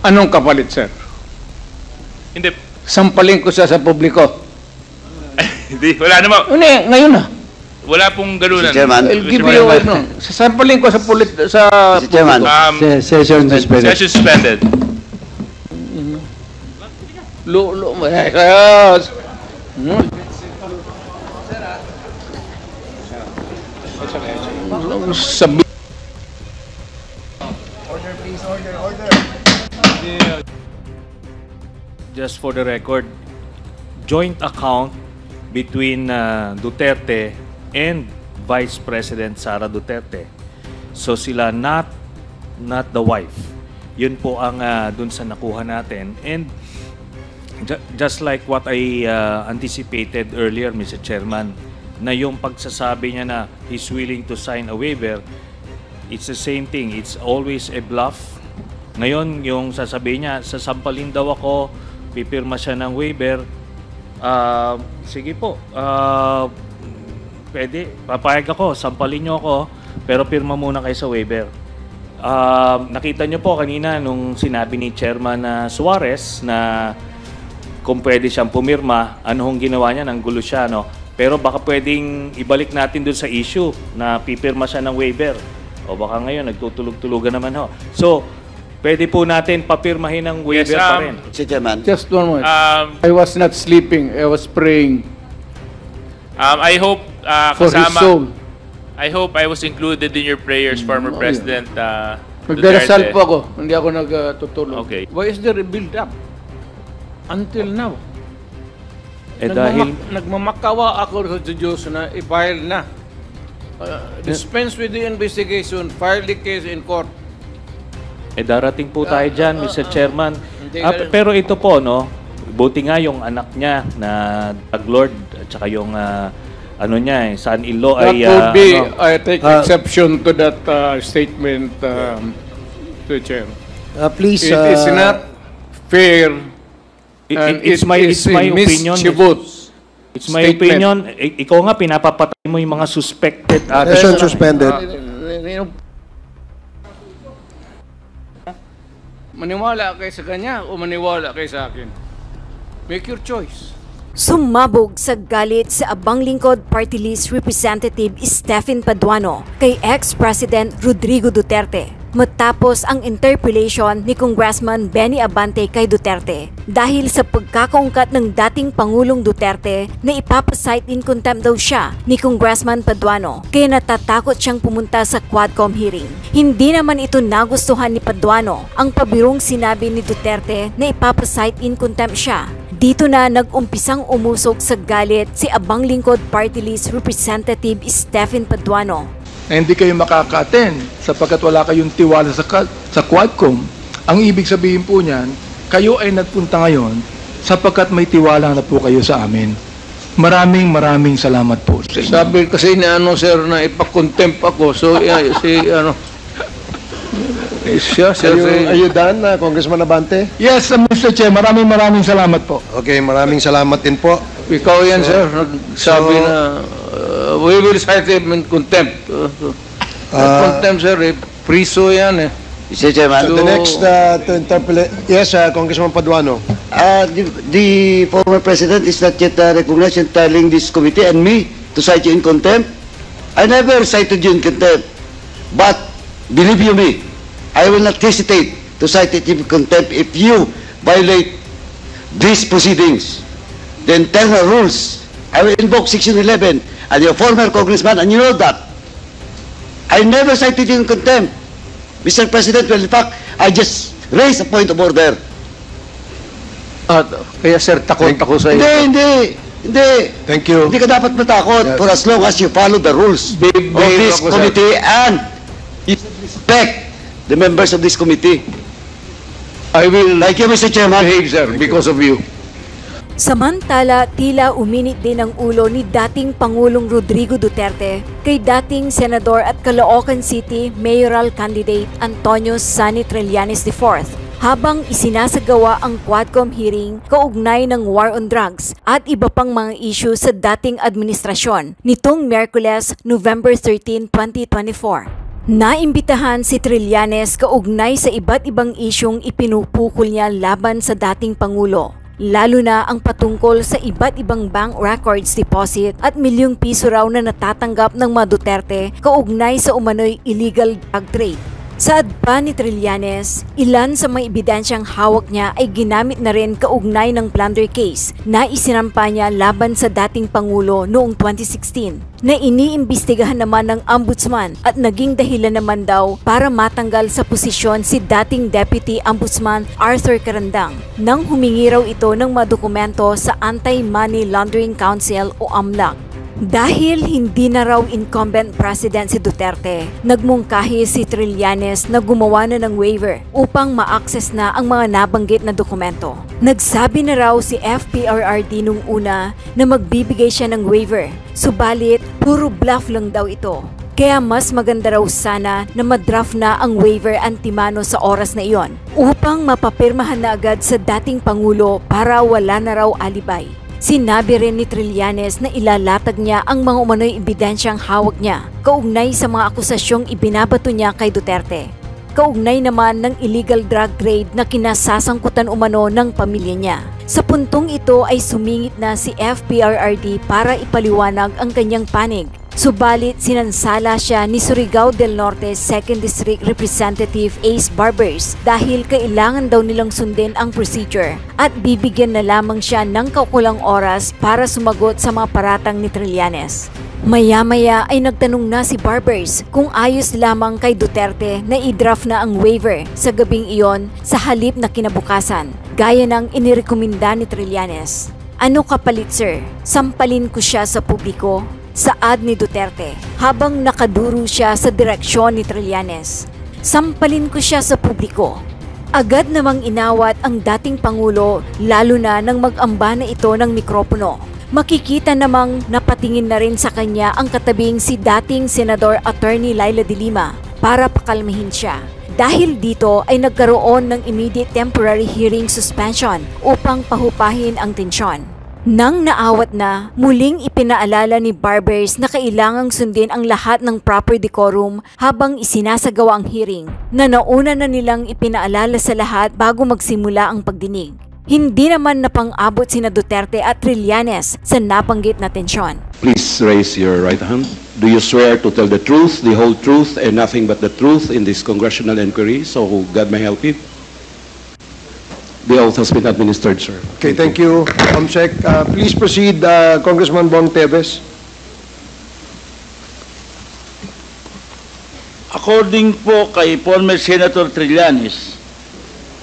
Anong kapalit, sir? Hindi. Sampalin ko siya sa publiko. Hindi. Wala naman. Hindi, ngayon na. Wala pong ganunan. Mr. Chairman. I'll give you, sasampalin ko sa Mr. Chairman. Session suspended. Session suspended. Yes. Sabi. Just for the record, joint account between Duterte and Vice President Sara Duterte. So sila not the wife. Yun po ang dun sa nakuha natin. And just like what I anticipated earlier, Mr. Chairman, na yung pagsasabi niya na he's willing to sign a waiver, it's the same thing. It's always a bluff. Ngayon, yung sasabihin niya, sasampalin daw ako, pipirma siya ng waiver, sige po, pwede, papayag ako, sampalin niyo ako, pero pirma muna kayo sa waiver. Nakita niyo po kanina nung sinabi ni Chairman Suarez na kung pwede siyang pumirma, ano hong ginawa niya, nang gulo siya, no? Pero baka pwedeng ibalik natin dun sa issue na pipirma siya ng waiver. O baka ngayon, nagtutulog-tulugan naman ho. So, pwede po natin papirmahin ng waiver pa rin. Mr. Chairman. Just one moment. I was not sleeping. I was praying I hope for his soul. I hope I was included in your prayers, former President Nagdarasal Duterte. po ako. Hindi ako nagtutulog. Okay. Why is there a build-up? Until now. Dahil Nagmamakawa ako sa Diyos na i-file na. Dispense with the investigation, file the case in court. darating po tayo dyan, Mr. Chairman. Pero ito po, no, buti nga yung anak niya na Taglord at saka yung ano niya, son-in-law That ay would be, I take exception to that statement, to Chair. Please, It is not fair. And it's my opinion. It's my opinion. Ikaw nga, pinapapatay mo yung mga suspected. session suspended. Maniwala kayo sa kanya o maniwala kayo sa akin? Make your choice. Sumabog sa galit sa Abang Lingkod Party List Representative Stephen Paduano kay ex-President Rodrigo Duterte matapos ang interpellation ni Congressman Benny Abante kay Duterte dahil sa pagkakaungkat ng dating Pangulong Duterte na ipapasight in contempt daw siya ni Congressman Paduano kaya natatakot siyang pumunta sa Quadcom hearing. Hindi naman ito nagustuhan ni Paduano ang pabirong sinabi ni Duterte na ipapasight in contempt siya. Dito na nag-umpisang umusog sa galit si Abang Lingkod Party List Representative Stephen Paduano. Na hindi kayo makaka-attend sapagkat wala kayong tiwala sa Quadcom. Ang ibig sabihin po niyan, kayo ay nagpunta ngayon sapagkat may tiwala na po kayo sa amin. Maraming salamat po. Sabi kasi ni sir, na ipakontempt ako. So, siya, sir. Are you done, Congressman Abante? Yes, Mr. Chair, maraming salamat po. Okay, maraming salamat din po. Ikaw yan, sir. Nagsabi na, we will cite him in contempt. Contempt, sir. Priso yan eh. Mr. Chairman. The next to interpolate. Yes, Congressman Paduano. The former president is not yet recognized in telling this committee and me to cite you in contempt. I never cited you in contempt. But, believe you me, I will not hesitate to cite it in contempt if you violate these proceedings. The internal rules. I will invoke Section 11 and your former congressman, and you know that. I never cited you in contempt. Mr. President, well, in fact, I just raised a point of order. Kaya sir, takot ako sa iyo. Hindi. Thank you. Hindi ka dapat matakot for as long as you follow the rules of this committee and you respect the members of this committee. I will Thank you, Mr. Chairman. behave, sir, because of you. Samantala, tila uminit din ang ulo ni dating Pangulong Rodrigo Duterte kay dating Senador at Caloocan City Mayoral Candidate Antonio Sani Trillanes IV habang isinasagawa ang Quadcom hearing kaugnay ng war on drugs at iba pang mga issue sa dating administrasyon nitong Miyerkules, November 13, 2024. Naimbitahan si Trillanes kaugnay sa iba't ibang isyong ipinupukol niya laban sa dating Pangulo. Lalo na ang patungkol sa iba't ibang bank records deposit at milyong piso raw na natatanggap ng mga Duterte kaugnay sa umano'y illegal drug trade. Sa adba ni Trillanes, ilan sa mga ebidensyang hawak niya ay ginamit na rin kaugnay ng plunder case na isinampa niya laban sa dating Pangulo noong 2016 na iniimbestigahan naman ng Ombudsman at naging dahilan naman daw para matanggal sa posisyon si dating Deputy Ombudsman Arthur Carandang nang humingi raw ito ng mga dokumento sa Anti-Money Laundering Council o AMLAC. Dahil hindi na raw incumbent president si Duterte, nagmungkahi si Trillanes na gumawa na ng waiver upang ma-access na ang mga nabanggit na dokumento. Nagsabi na raw si FPRRD nung una na magbibigay siya ng waiver, subalit puro bluff lang daw ito. Kaya mas maganda raw sana na madraft na ang waiver antimano sa oras na iyon upang mapapirmahan na agad sa dating Pangulo para wala na raw alibay. Sinabi rin ni Trillanes na ilalatag niya ang mga umano'y ebidensyang hawak niya kaugnay sa mga akusasyong ibinabato niya kay Duterte. Kaugnay naman ng illegal drug trade na kinasasangkutan umano ng pamilya niya. Sa puntong ito ay sumingit na si FPRRD para ipaliwanag ang kanyang panig. Subalit sinansala siya ni Surigao del Norte 2nd District Representative Ace Barbers dahil kailangan daw nilang sundin ang procedure at bibigyan na lamang siya ng kaukulang oras para sumagot sa mga paratang ni Trillanes. Maya-maya ay nagtanong na si Barbers kung ayos lamang kay Duterte na i-draft na ang waiver sa gabing iyon sa halip na kinabukasan, gaya ng inirekomenda ni Trillanes. Ano kapalit sir? Sampalin ko siya sa publiko? Saad ni Duterte habang nakaduro siya sa direksyon ni Trillanes. Sampalin ko siya sa publiko. Agad namang inawat ang dating Pangulo lalo na nang mag-amba na ito ng mikropono. Makikita namang napatingin na rin sa kanya ang katabing si dating Senador Attorney Laila de Lima para pakalmahin siya. Dahil dito ay nagkaroon ng immediate temporary hearing suspension upang pahupahin ang tensyon. Nang naawat na, muling ipinaalala ni Barbers na kailangang sundin ang lahat ng proper decorum habang isinasagawa ang hearing na nauna na nilang ipinaalala sa lahat bago magsimula ang pagdinig. Hindi naman napang-abot sina Duterte at Trillanes sa nabanggit na tensyon. Please raise your right hand. Do you swear to tell the truth, the whole truth, and nothing but the truth in this congressional inquiry, so God may help you? The oath has been administered, sir. Okay, thank you, Comsec. Please proceed, Congressman Bong Teves. According po kay former Senator Trillanes,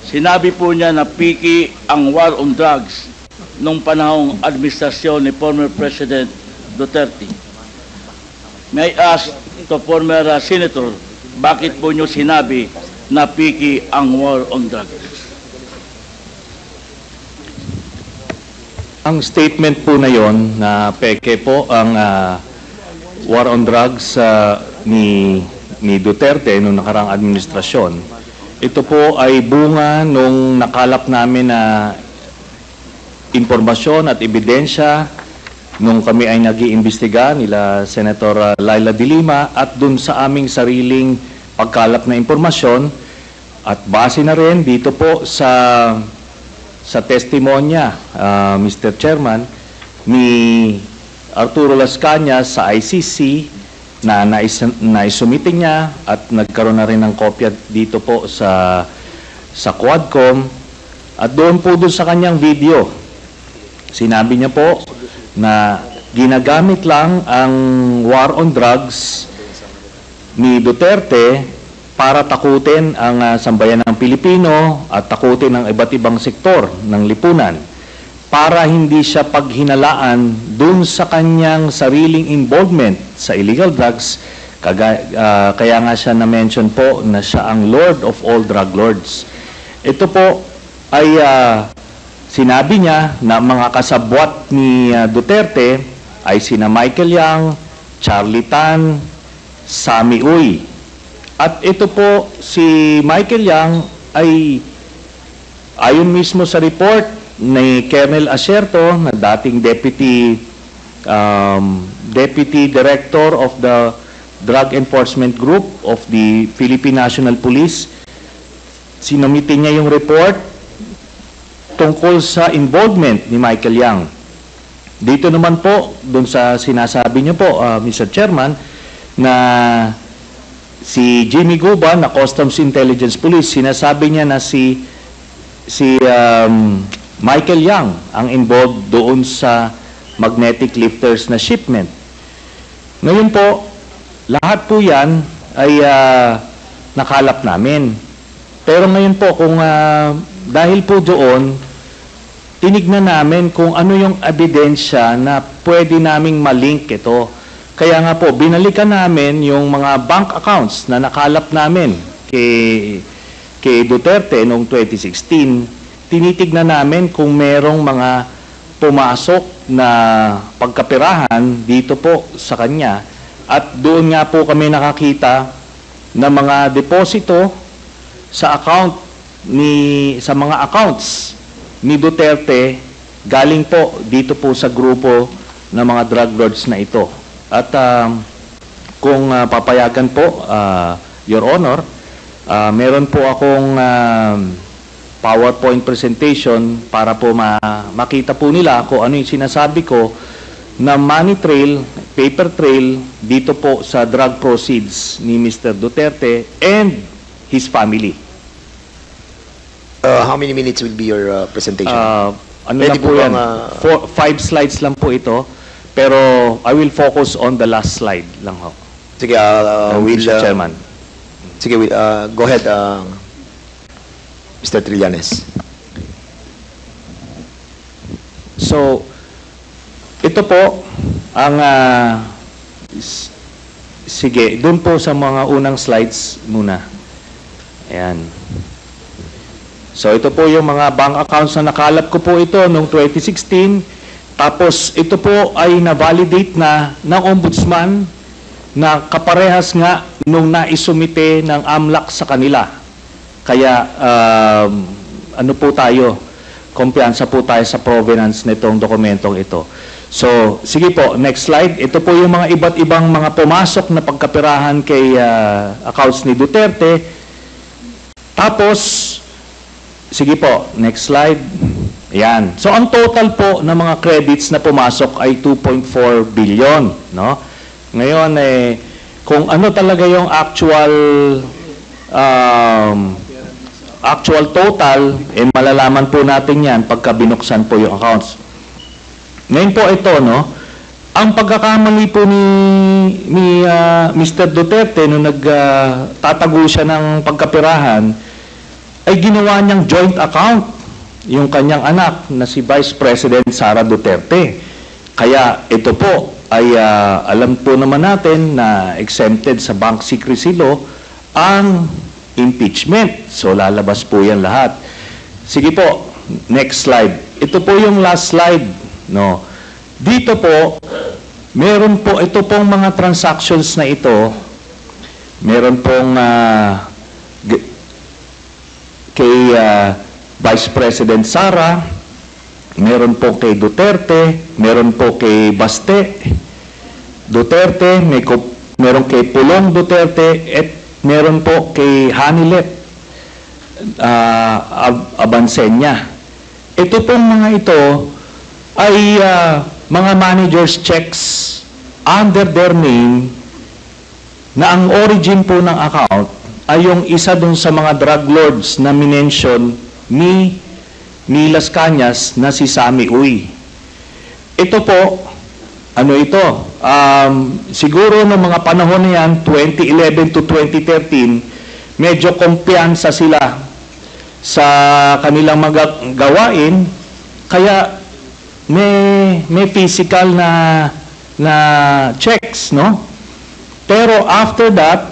sinabi po niya na piki ang war on drugs nung panahong administrasyon ni former President Duterte. May I ask to former Senator, bakit po niyo sinabi na piki ang war on drugs? Ang statement po na yon na peke po ang war on drugs ni Duterte noong nakarang administrasyon. Ito po ay bunga nung nakalap namin na impormasyon at ebidensya nung kami ay nag-iimbestiga nila Senator Laila de Lima at dun sa aming sariling pagkalap na impormasyon at base na rin dito po sa testimonya, Mr. Chairman, ni Arturo Las Cañas sa ICC na naisumite niya at nagkaroon na rin ng kopya dito po sa Quadcom at doon sa kanyang video. Sinabi niya po na ginagamit lang ang war on drugs ni Duterte para takutin ang sambayan ng Pilipino at takutin ang iba't ibang sektor ng lipunan para hindi siya paghinalaan dun sa kanyang sariling involvement sa illegal drugs. Kaya nga siya na-mention po na siya ang Lord of all drug lords. Ito po ay sinabi niya na mga kasabwat ni Duterte ay sina Michael Yang, Charlie Tan, Sammy Uy. At ito po, si Michael Yang ay ayon mismo sa report ni Colonel Acerto na dating Deputy Director of the Drug Enforcement Group of the Philippine National Police. Sinumite niya yung report tungkol sa involvement ni Michael Yang. Dito naman po, dun sa sinasabi niyo po, Mr. Chairman, na si Jimmy Guba na Customs Intelligence Police, sinasabi niya na si Michael Yang ang involved doon sa magnetic lifters na shipment. Ngayon po, lahat po yan ay nakalap namin. Pero ngayon po, kung dahil po doon, tinignan namin kung ano yung ebidensya na pwede naming malink ito. Kaya nga po, binalikan namin yung mga bank accounts na nakalap namin kay Duterte noong 2016. Tinitignan namin kung merong mga pumasok na pagkapirahan dito po sa kanya. At doon nga po kami nakakita na mga deposito sa mga accounts ni Duterte galing po dito po sa grupo ng mga drug lords na ito. At kung papayagan po, Your Honor, meron po akong PowerPoint presentation para po makita po nila kung ano yung sinasabi ko na money trail, paper trail dito po sa drug proceeds ni Mr. Duterte and his family. How many minutes will be your presentation? Ano lang po yan? 5 slides lang po ito. Pero I will focus on the last slide lang ho. Sige, Mr. Chairman. Sige, go ahead, Mr. Trillanes. So, ito po ang sige, doon po sa mga unang slides muna. Ayan. So, ito po yung mga bank accounts na nakalap ko po ito noong 2016. Tapos, ito po ay na-validate na ng Ombudsman na kaparehas nga nung naisumite ng AMLAC sa kanila. Kaya, ano po tayo, kumpiyansa po tayo sa provenance nitong dokumentong ito. So, sige po, next slide. Ito po yung mga iba't ibang mga pumasok na pagkapirahan kay accounts ni Duterte. Tapos, sige po, next slide. Ayan. So, ang total po ng mga credits na pumasok ay 2.4 billion. No? Ngayon, kung ano talaga yung actual total, malalaman po natin yan pagka binuksan po yung accounts. Ngayon po ito, no? Ang pagkakamali po ni Mr. Duterte nung nagtatago siya ng pagkapirahan, ay ginawa niyang joint account yung kanyang anak na si Vice President Sara Duterte. Kaya ito po ay alam po naman natin na exempted sa bank secrecy law ang impeachment. So lalabas po yan lahat. Sige po, next slide. Ito po yung last slide. No. Dito po, meron po, ito pong mga transactions na ito, meron pong kay Vice President Sara, meron po kay Duterte, meron po kay Baste Duterte, meron kay Pulong Duterte, at meron po kay Hanilet Abansenya. Ito pong mga ito ay mga managers checks under their name na ang origin po ng account ay yung isa dun sa mga drug lords na minention ni Las Cañas na si Sammy Uy. Ito po, ano ito? Siguro ng mga panahon na yan, 2011 to 2013, medyo kumpiyansa sila sa kanilang mga gawain, kaya may physical na checks, no? Pero after that,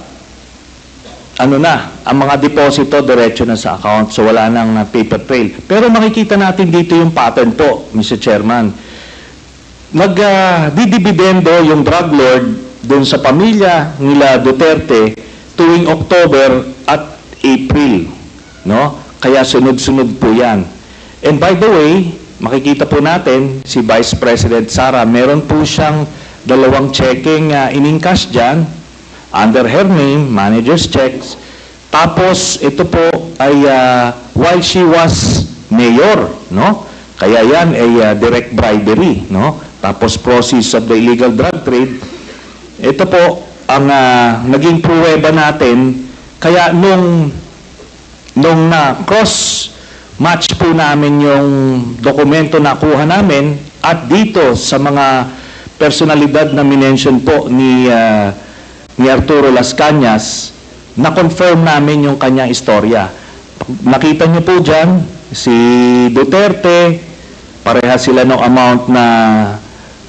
ano na, ang mga deposito diretso na sa account, so wala nang paper trail. Pero makikita natin dito yung pattern po, Mr. Chairman. Nagdidibidendo yung drug lord dun sa pamilya nila Duterte tuwing October at April, no? Kaya sunod-sunod po yan. And by the way, makikita po natin si Vice President Sara, meron po siyang 2 checking in-encash dyan under her name, manager's checks. Tapos ito po ay while she was mayor, no? Kaya yan ay direct bribery, no? Tapos proceeds of the illegal drug trade. Ito po ang naging pruweba natin. Kaya nung cross match po namin yung dokumento na kuha namin at dito sa mga personalidad na minention po ni Arturo Las Cañas, na-confirm namin yung kanyang istorya. Nakita niyo po dyan, si Duterte, pareha sila ng amount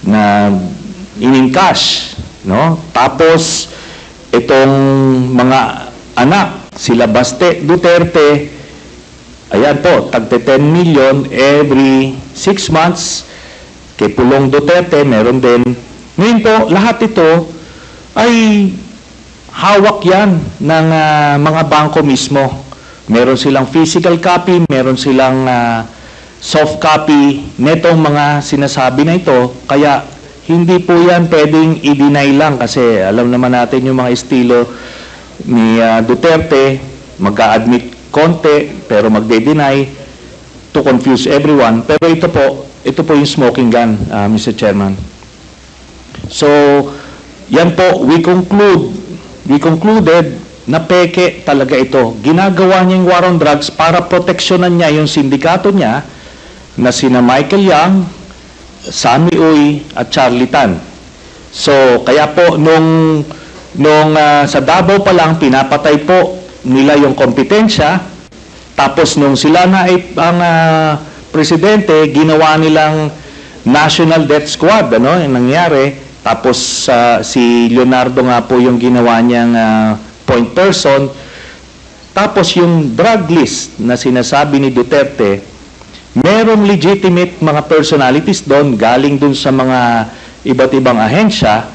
na in-cash, no? Tapos, itong mga anak, sila Baste Duterte, ayan po, tagte 10 million every 6 months. Kay Pulong Duterte, meron din. Ngayon po, lahat ito ay hawak yan ng mga bangko mismo. Meron silang physical copy, meron silang soft copy netong mga sinasabi na ito. Kaya hindi po yan pwedeng i-deny lang kasi alam naman natin yung mga estilo ni Duterte, mag-a-admit konti pero magde-deny to confuse everyone. Pero ito po yung smoking gun, Mr. Chairman. So, yan po, we concluded na peke talaga ito. Ginagawa niya yung war on drugs para proteksyonan niya yung sindikato niya na sina Michael Yang, Sammy Uy at Charlie Tan. So, kaya po nung sa Davao pa lang pinapatay po nila yung kompetensya. Tapos nung sila na ang presidente, ginawa nilang National Death Squad, ano, yung nangyari. Tapos si Leonardo nga po yung ginawa niyang point person. Tapos yung drug list na sinasabi ni Duterte, merong legitimate mga personalities doon, galing doon sa mga iba't ibang ahensya.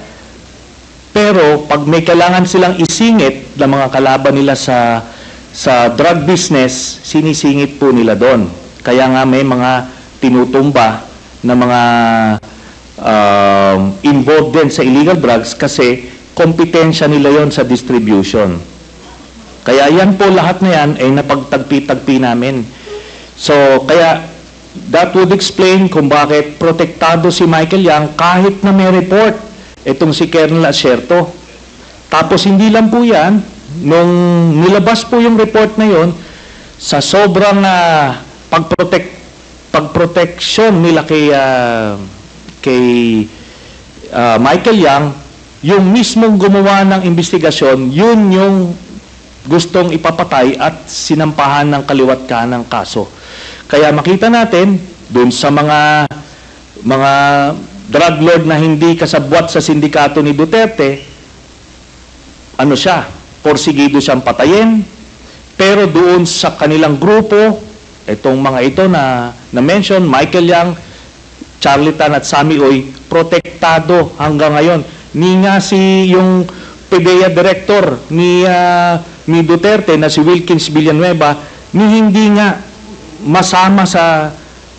Pero pag may kailangan silang isingit na mga kalaban nila sa drug business, sinisingit po nila doon. Kaya nga may mga tinutumba na mga involved din sa illegal drugs kasi kompetensya nila yon sa distribution. Kaya yan po lahat na yan ay napagtagpi-tagpi namin. So, kaya that would explain kung bakit protektado si Michael Yang kahit na may report itong si Colonel Asierto. Tapos hindi lang po yan, nung nilabas po yung report na yon, sa sobrang pagproteksyon nila kay Michael Yang, yung mismong gumawa ng investigasyon, yun yung gustong ipapatay at sinampahan ng kaliwat kanang kaso. Kaya makita natin, dun sa mga drug lord na hindi kasabwat sa sindikato ni Duterte, ano siya, porsigido siyang patayin, pero doon sa kanilang grupo, itong mga ito na mention, Michael Yang, Charlie Tan at Sammy Uy, protektado hanggang ngayon. Ni nga yung PDEA director ni Duterte na si Wilkins Villanueva, ni hindi nga masama sa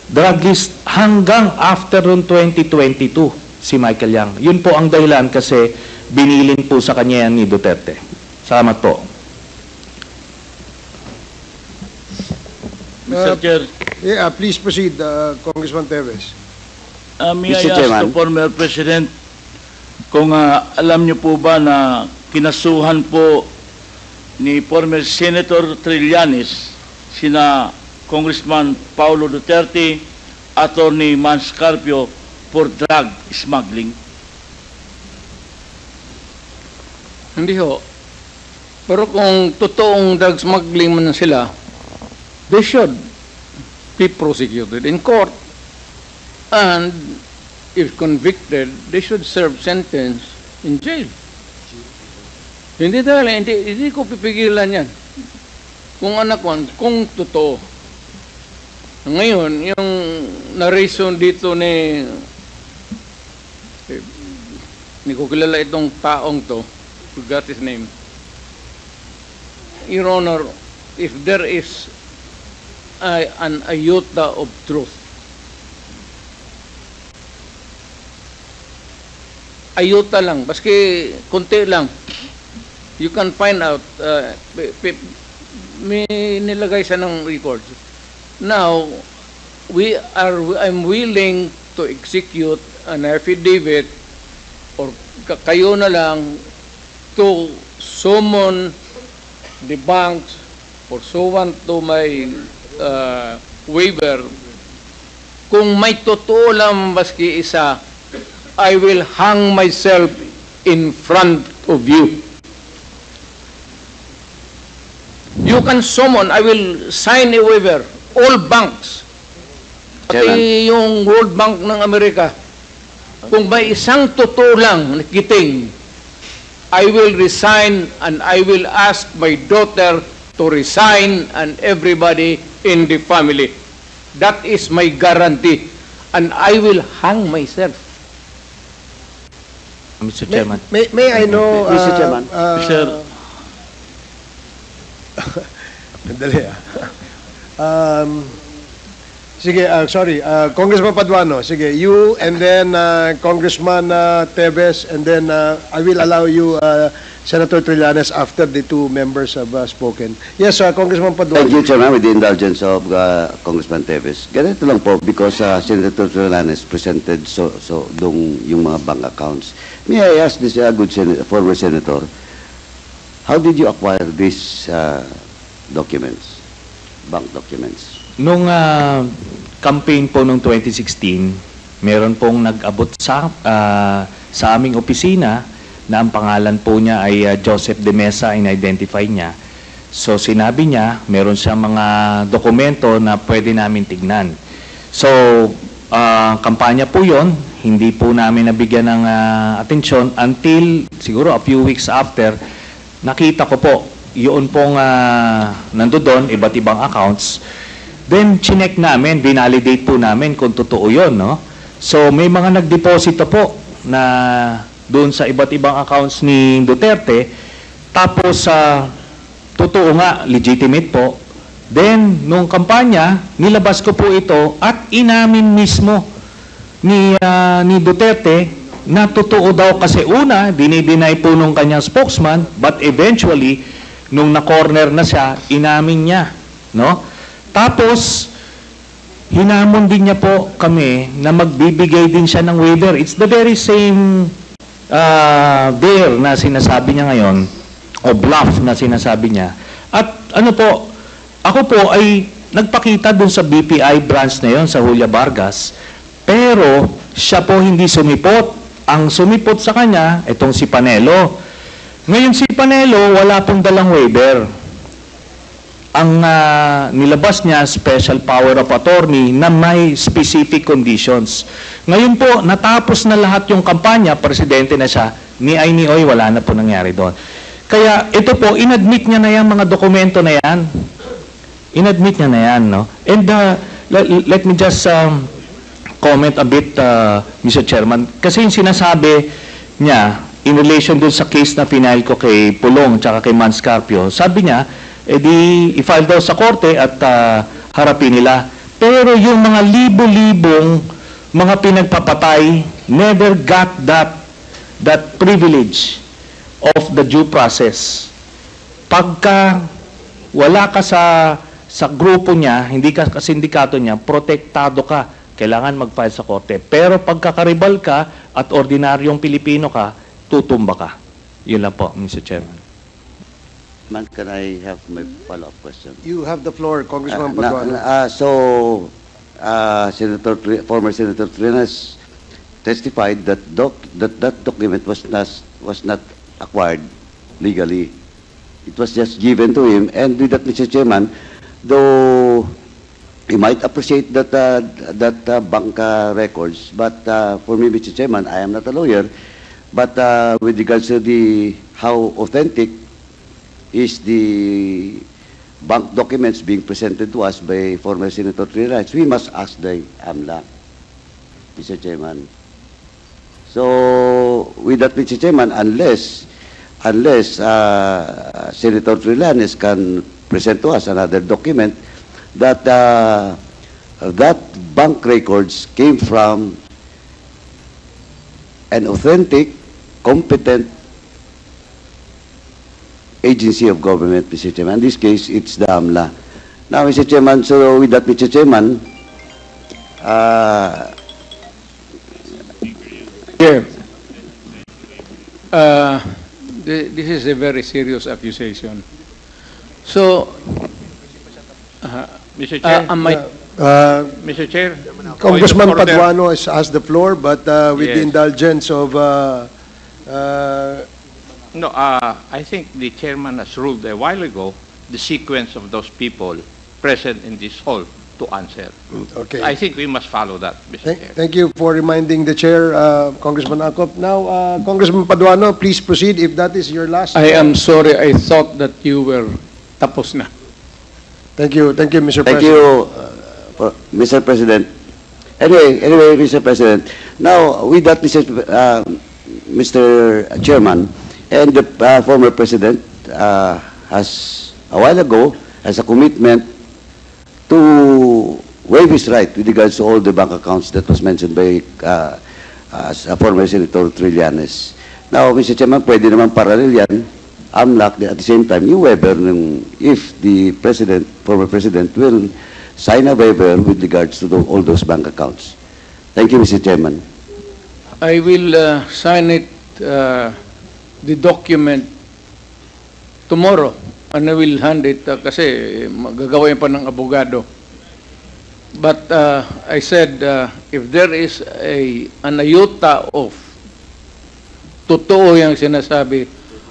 drug list hanggang after 2022 si Michael Yang. Yun po ang dahilan kasi binilin po sa kanya yan ni Duterte. Salamat po. Mr. Chair. Yeah, please proceed, Congressman Teves. May I ask the former President kung alam niyo po ba na kinasuhan po ni former Senator Trillanes sina Congressman Paulo Duterte, Attorney Mans Carpio for drug smuggling? Hindi ho. Pero kung totoong drug smuggling man sila, they should be prosecuted in court. And if convicted, they should serve sentence in jail. Hindi ko pipigilan yan. Kung kung totoo. Ngayon, yung narration dito ni ko kilala itong taong to, forgot his name. Your Honor, if there is an iota of truth, ayuta lang, baski konti lang, You can find out, may nilagay siya ng records. Now, I'm willing to execute an affidavit or kayo na lang to summon the banks pursuant to my waiver. Kung may totoo lang maski isa, I will hang myself in front of you. You can summon, I will sign a waiver, all banks, pati yung World Bank ng Amerika. Kung may isang totoo lang nakiting, I will resign and I will ask my daughter to resign and everybody in the family. That is my guarantee. And I will hang myself. Mr. Chairman. May I know, Mr. Chairman. Sir. Dali sige, sorry, Congressman Paduano, sige, you and then Congressman Teves, and then I will allow you, Senator Trillanes, after the two members have spoken. Yes, Congressman Paduano. Thank you, Chairman, with the indulgence of Congressman Teves. Ganito lang po, because Senator Trillanes presented yung mga bank accounts. May I ask this good former senator, how did you acquire these documents, bank documents? Nung campaign po noong 2016, meron pong nag-abot sa aming opisina na ang pangalan po niya ay Joseph De Mesa, in-identify niya. So sinabi niya, meron siyang mga dokumento na pwede namin tignan. So kampanya po yon, hindi po namin nabigyan ng atensyon until siguro a few weeks after, nakita ko po, yun pong nandoon, iba't ibang accounts. Then, chinek namin, binalidate po namin kung totoo yun, no? So, may mga nagdeposito po na doon sa iba't ibang accounts ni Duterte. Tapos, totoo nga, legitimate po. Then, nung kampanya, nilabas ko po ito at inamin mismo ni Duterte na totoo daw kasi una, dinideny po nung kanyang spokesman, but eventually, nung na-corner na siya, inamin niya, no? Tapos, hinamon din niya po kami na magbibigay din siya ng waiver. It's the very same dare na sinasabi niya ngayon, o bluff na sinasabi niya. At ano po, ako po ay nagpakita dun sa BPI branch na yon sa Julia Vargas, pero siya po hindi sumipot. Ang sumipot sa kanya, itong si Panelo. Ngayon si Panelo, wala pong dalang waiver. Ang nilabas niya, special power of attorney na may specific conditions. Ngayon po, natapos na lahat yung kampanya, presidente na siya, ni Oy, wala na po nangyari doon. Kaya ito po, inadmit niya na yan, mga dokumento na yan. Inadmit niya na yan, no? And let me just comment a bit, Mr. Chairman. Kasi yung sinasabi niya, in relation dun sa case na final ko kay Pulong tsaka kay Manscarpio, sabi niya, i-file daw sa korte at harapin nila. Pero yung mga libo-libong mga pinagpapatay never got that privilege of the due process. Pagka wala ka sa grupo niya, hindi ka sa sindikato niya, protektado ka. Kailangan mag-file sa korte. Pero pagkakaribal ka at ordinaryong Pilipino ka, tutumba ka. Yun lang po, Mr. Chairman. Man, can I have my follow-up question? You have the floor, Congressman Paduano. Former Senator Trillanes testified that that document was not acquired legally. It was just given to him. And with that, Mr. Chairman, though you might appreciate that bank records, but for me, Mr. Chairman, I am not a lawyer. But with regards to how authentic is the bank documents being presented to us by former Senator Trillanes, we must ask the AMLA, Mr. Chairman. So, with that, Mr. Chairman, unless Senator Trillanes can present to us another document that that bank records came from an authentic, competent agency of government, Mr. Chairman. In this case, it's the AMLA. Now, Mr. Chairman, so with that, Mr. Chairman, Chair, this is a very serious accusation. So, Mr. Chair, Mr. Chair, Congressman point of order. Paduano has asked the floor, but with the Yes. indulgence of No, I think the chairman has ruled a while ago the sequence of those people present in this hall to answer. okay. I think we must follow that, Mr. Chair. Thank you for reminding the chair, Congressman Acop. Now, Congressman Paduano, please proceed if that is your last. I am sorry, I thought that you were tapos na. Thank you, Mr. thank President. you, Mr. President. Anyway, Mr. President, now with that, Mr. Chairman, and the former President has, a while ago, has a commitment to waive his right with regards to all the bank accounts that was mentioned by former Senator Trillanes. Now, Mr. Chairman, pwede naman parallel yan, AMLAC, at the same time, yung waiver ng, if the President, former President, will sign a waiver with regards to all those bank accounts. Thank you, Mr. Chairman. I will sign it, the document, tomorrow. And I will hand it kasi magagawin pa ng abogado. But I said, if there is an iota of totoo yung sinasabi,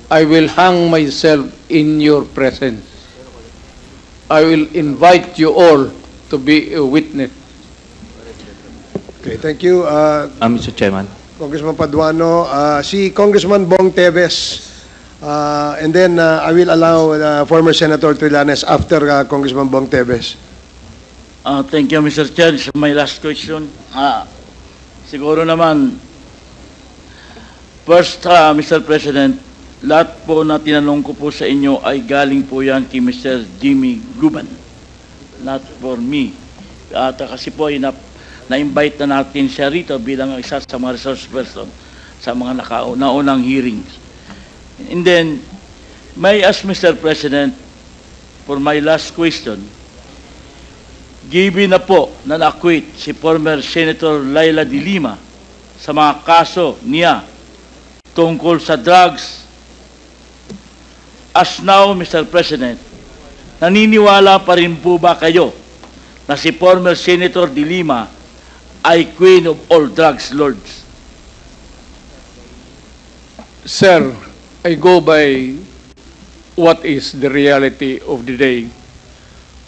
I will hang myself in your presence. I will invite you all to be a witness. Okay, thank you, Mr. Chairman. Congressman Paduano. Si Congressman Bong Teves, and then I will allow former Senator Trillanes after Congressman Bong Teves. Thank you, Mr. Chair. This is my last question. Siguro naman, first, Mr. President, lahat po na tinanong ko po sa inyo ay galing po yan kay Mr. Jimmy Guban. Not for me. Kasi po ay na-invite na natin siya rito bilang isa sa mga resource person sa mga naunang hearings. And then, may I ask Mr. President, for my last question, given na po na na-acquit si former Senator Laila de Lima sa mga kaso niya tungkol sa drugs, as now, Mr. President, naniniwala pa rin po ba kayo na si former Senator de Lima ay queen of all drugs lords? Sir, I go by what is the reality of the day.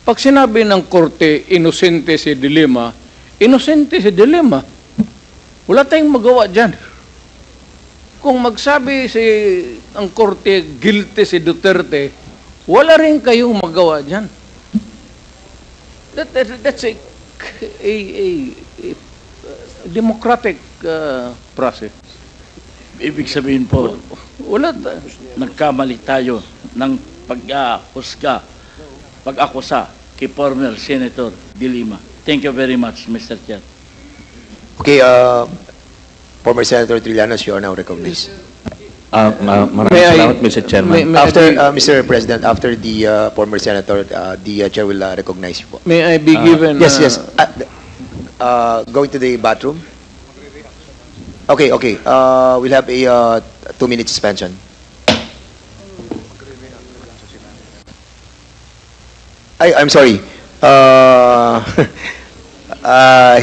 Pag sinabi ng korte, inosente si de Lima, inosente si de Lima. Wala tayong magawa dyan. Kung magsabi ang korte, guilty si Duterte, wala rin kayong magawa dyan. That's a democratic process. Ibig sabihin po, nagkamali tayo ng pag-akusa kay former Senator de Lima. Thank you very much, Mr. Chair. Okay, former Senator Trillanes, you are now recognized. Maraming salamat, Mr. Chairman. After, Mr. President, after the former Senator, the Chair will recognize you po. May I be given... Yes. Going to the bathroom? Okay. We'll have a 2-minute suspension. I'm sorry.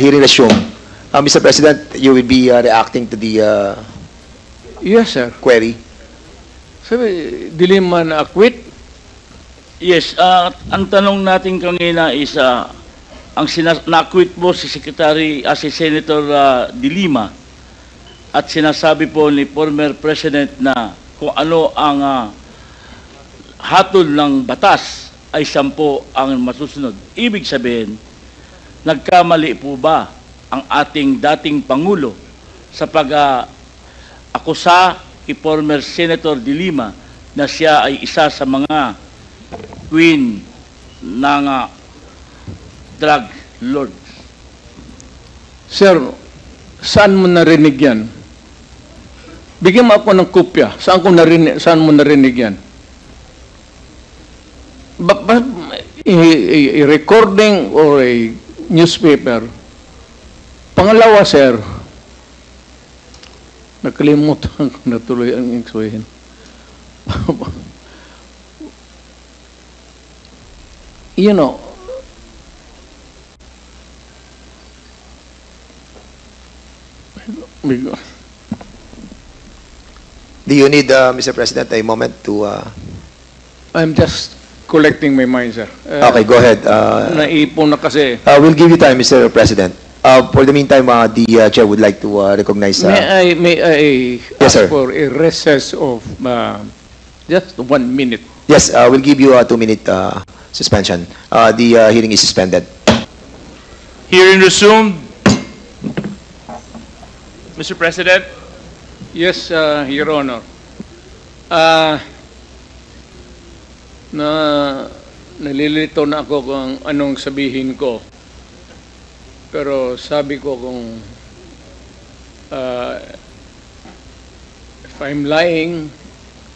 Hearing resumed. Mr. President, you will be reacting to the Yes, sir. query. Sabi, de Lima na-acquit? Yes, ang tanong natin kanina is, ang na-acquit po si si Senator de Lima at sinasabi po ni former President na kung ano ang hatol ng batas ay 10 ang masusunod. Ibig sabihin, nagkamali po ba ang ating dating Pangulo sa pag-akusa kay former Senator de Lima na siya ay isa sa mga queen ng drug lords? Sir, saan mo narinig yan? Bigyan mo ako ng kopya. Saan mo narinig yan? a recording or a newspaper. Pangalawa, sir, nakalimutan ko na tuloy ang iksuhin. You know, Do you need, Mr. President, a moment to... I'm just collecting my mind, sir. Okay, go ahead. Naipon na kasi. We'll give you time, Mr. President. For the meantime, the chair would like to recognize... May I Yes, ask sir. for a recess of just 1 minute? Yes, we'll give you a 2-minute suspension. The hearing is suspended. Hearing resumed. Mr. President, Yes, Your Honor. Nalilito na ako kung anong sabihin ko. Pero sabi ko kung if I'm lying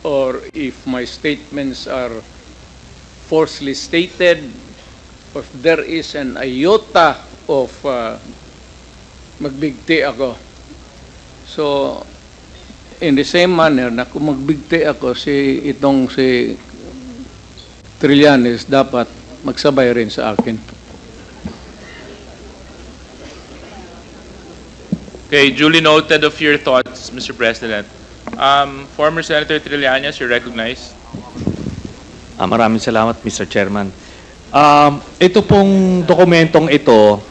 or if my statements are falsely stated, or if there is an iota of magbigti ako. So, in the same manner na kung magbigti ako si Trillanes, dapat magsabay rin sa akin. okay, duly noted of your thoughts, Mr. President. Former Senator Trillanes, you're recognized. Maraming salamat, Mr. Chairman. Ito pong dokumentong ito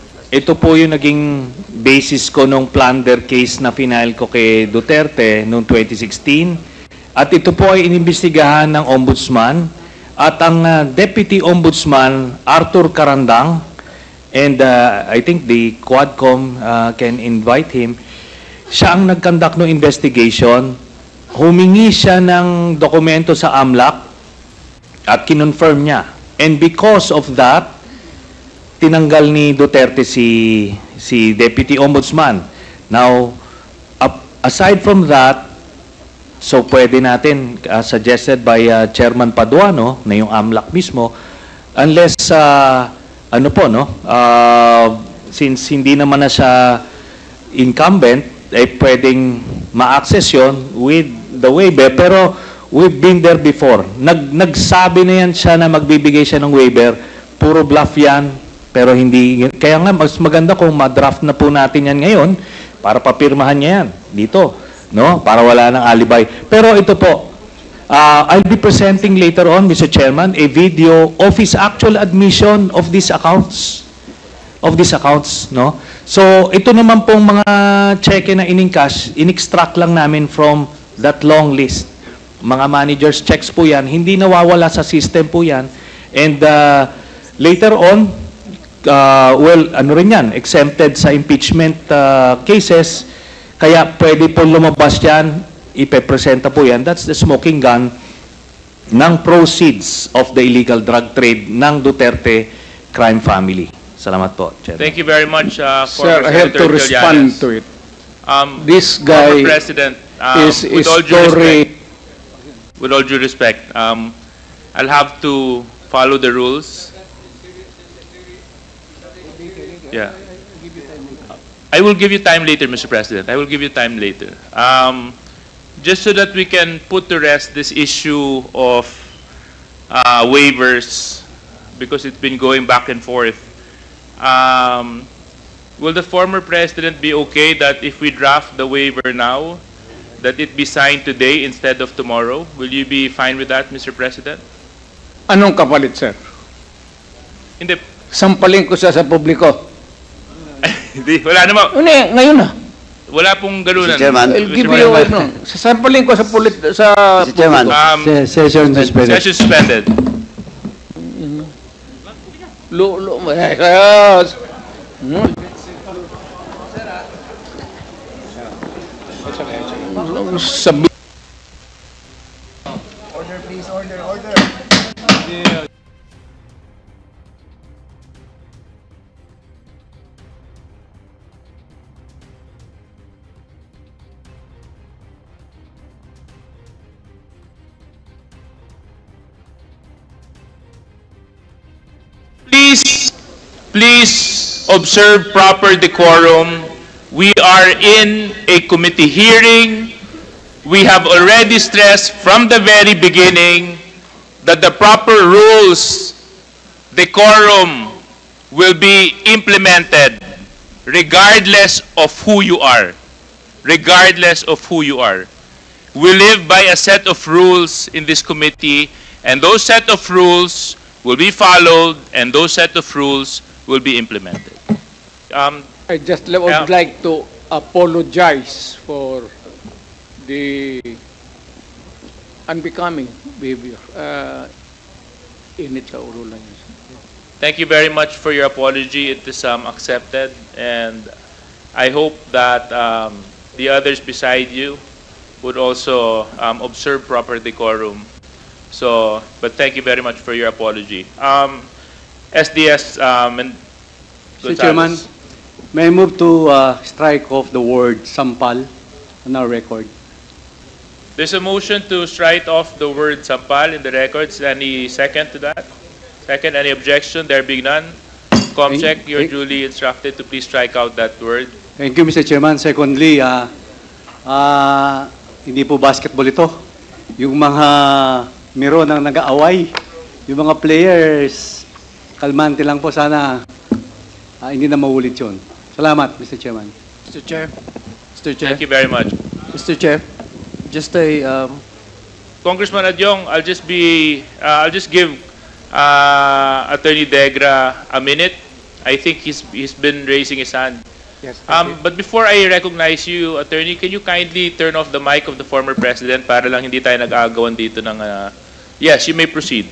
po yung naging basis ko nung plunder case na final ko kay Duterte noong 2016. At ito po ay inimbestigahan ng Ombudsman at ang Deputy Ombudsman Arthur Carandang, and I think the Quadcom can invite him. Siya ang nag-conduct ng investigation. Humingi siya ng dokumento sa AMLAC at kinonfirm niya. And because of that, tinanggal ni Duterte si Deputy Ombudsman. Now, aside from that, so pwede natin, suggested by Chairman Paduano, na yung AMLAC mismo, unless, since hindi naman na siya incumbent, pwedeng ma-access yun with the waiver. Pero we've been there before. Nagsabi na yan siya na magbibigay siya ng waiver. Puro bluff yan. Pero hindi, kaya nga mas maganda kung ma-draft na po natin yan ngayon para papirmahan niya yan dito, no? Para wala ng alibay. Pero ito po, I'll be presenting later on, Mr. Chairman, a video of his actual admission of these accounts. No? So, ito naman pong mga cheque na in-encash, in-extract lang namin from that long list. Mga manager's checks po yan, hindi nawawala sa system po yan. And later on, exempted sa impeachment cases, kaya pwede po lumabas yan, ipepresenta po yan. That's the smoking gun ng proceeds of the illegal drug trade ng Duterte crime family. Salamat po, Chair. Thank you very much, Sir, former I have to Senator respond Trillanes. to it. This guy Former President, is with all due story. respect, with all due respect, I'll have to follow the rules. Yeah. I will give you time later, Mr. President. I will give you time later. Just so that we can put to rest this issue of waivers, because it's been going back and forth. Will the former president be okay that if we draft the waiver now, that it be signed today instead of tomorrow? Will you be fine with that, Mr. President? Anong kapalit, sir? Hindi. Sampalin ko siya sa publiko. Hindi, wala naman. Ngayon na. Wala pong galunan. Mr. Chairman. I'll give you, sasampalin ko sa Mr. Chairman. Session suspended. Sabi Please observe proper decorum. We are in a committee hearing. We have already stressed from the very beginning that the proper rules, decorum, will be implemented regardless of who you are. Regardless of who you are. We live by a set of rules in this committee, and those set of rules will be followed, and those set of rules will be implemented. I just would like to apologize for the unbecoming behavior. Init sa ulo lang yun. Thank you very much for your apology. It is accepted, and I hope that the others beside you would also observe proper decorum. So, but thank you very much for your apology. SDS and Mr. Chairman, may I move to strike off the word sampal on our record? There's a motion to strike off the word sampal in the records. Any second to that? Second, any objection? There being none. Comcheck, you're duly instructed to please strike out that word. Thank you, Mr. Chairman. Secondly, hindi po basketball ito. Yung mga miro nang nag-aaway, yung mga players, kalmante lang po sana. Hindi na maulit yun. Salamat, Mr. Chairman. Mr. Chair. Thank you very much. Mr. Chair, just a... Congressman Adyong, I'll just give Attorney Degra a minute. I think he's been raising his hand. Yes, but before I recognize you, Attorney, can you kindly turn off the mic of the former President para lang hindi tayo nag-aagawan dito ng... Yes, you may proceed.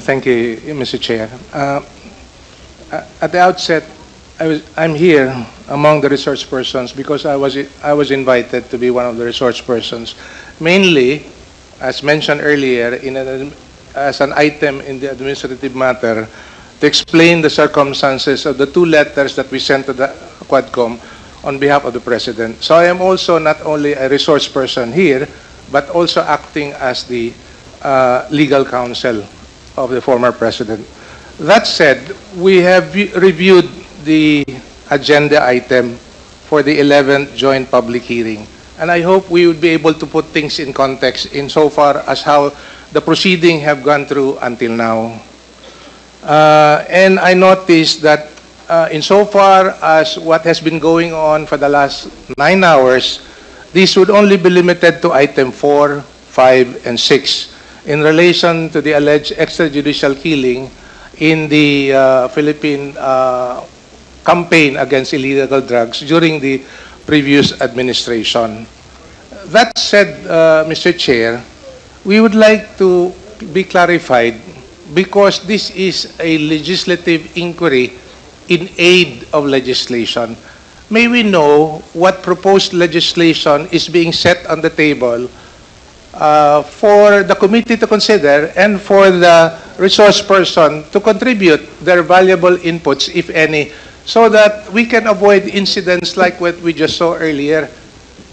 Thank you, Mr. Chair. At the outset, I'm here among the resource persons because I was invited to be one of the resource persons, mainly, as mentioned earlier, as an item in the administrative matter to explain the circumstances of the two letters that we sent to the Quadcom on behalf of the President. So I am also not only a resource person here, but also acting as the legal counsel of the former President. That said, we have reviewed the agenda item for the 11th joint public hearing. And I hope we would be able to put things in context insofar as how the proceedings have gone through until now. And I noticed that insofar as what has been going on for the last 9 hours, this would only be limited to item 4, 5, and 6 in relation to the alleged extrajudicial killing in the Philippine campaign against illegal drugs during the previous administration. That said, Mr. Chair, we would like to be clarified because this is a legislative inquiry in aid of legislation. May we know what proposed legislation is being set on the table for the committee to consider and for the resource person to contribute their valuable inputs, if any, so that we can avoid incidents like what we just saw earlier,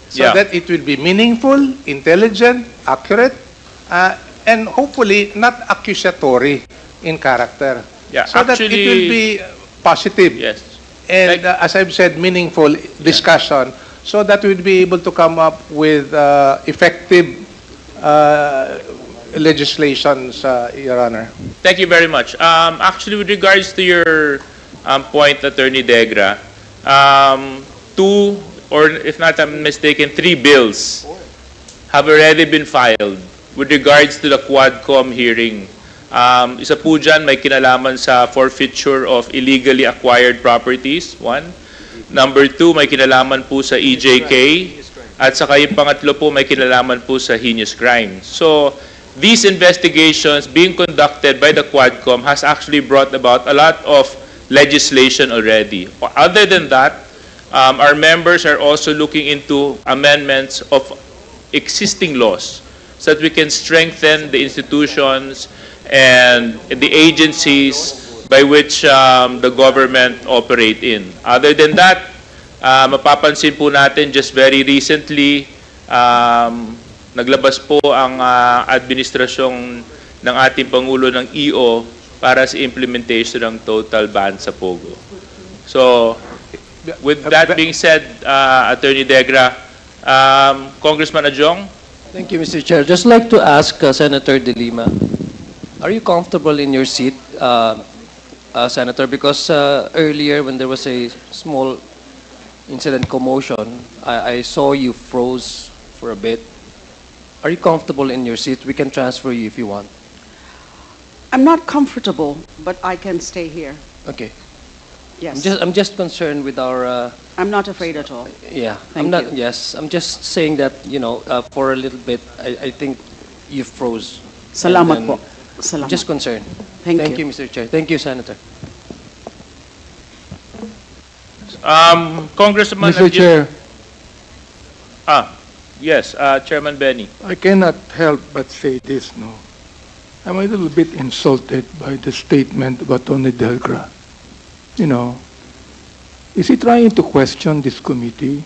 so that it will be meaningful, intelligent, accurate, and hopefully not accusatory in character. Yeah, so that it will be positive. Yes. And as I've said, meaningful discussion, so that we'll be able to come up with effective legislations, Your Honor. Thank you very much. Actually, with regards to your point, Attorney Degra, 2, or if not I'm mistaken, 3 bills have already been filed with regards to the Quadcom hearing. Isa po dyan, may kinalaman sa forfeiture of illegally acquired properties, 1. Number 2, may kinalaman po sa EJK. At saka yung pangatlo po, may kinalaman po sa heinous crime. So, these investigations being conducted by the Quadcom has actually brought about a lot of legislation already. Other than that, our members are also looking into amendments of existing laws so that we can strengthen the institutions and the agencies by which the government operate in. Other than that, mapapansin po natin just very recently, naglabas po ang administrasyong ng ating Pangulo ng EO para sa implementation ng total ban sa Pogo. So, with that being said, Attorney Degra, Congressman Adjong? Thank you, Mr. Chair. Just like to ask Senator De Lima, are you comfortable in your seat, Senator? Because earlier when there was a small incident commotion, I saw you froze for a bit. Are you comfortable in your seat? We can transfer you if you want. I'm not comfortable, but I can stay here. Okay. Yes. I'm just concerned with our. I'm not afraid at all. Yeah. Thank I'm not. you. Yes. I'm just saying that for a little bit, I think you froze. Salamat And po. Salamat. Just concerned. Thank you. Mr. Chair. Thank you, Senator. Congressman Mr. Chair, yes, Chairman Benny. I cannot help but say this, no. I'm a little bit insulted by the statement of Attorney Delgra. You know, is he trying to question this committee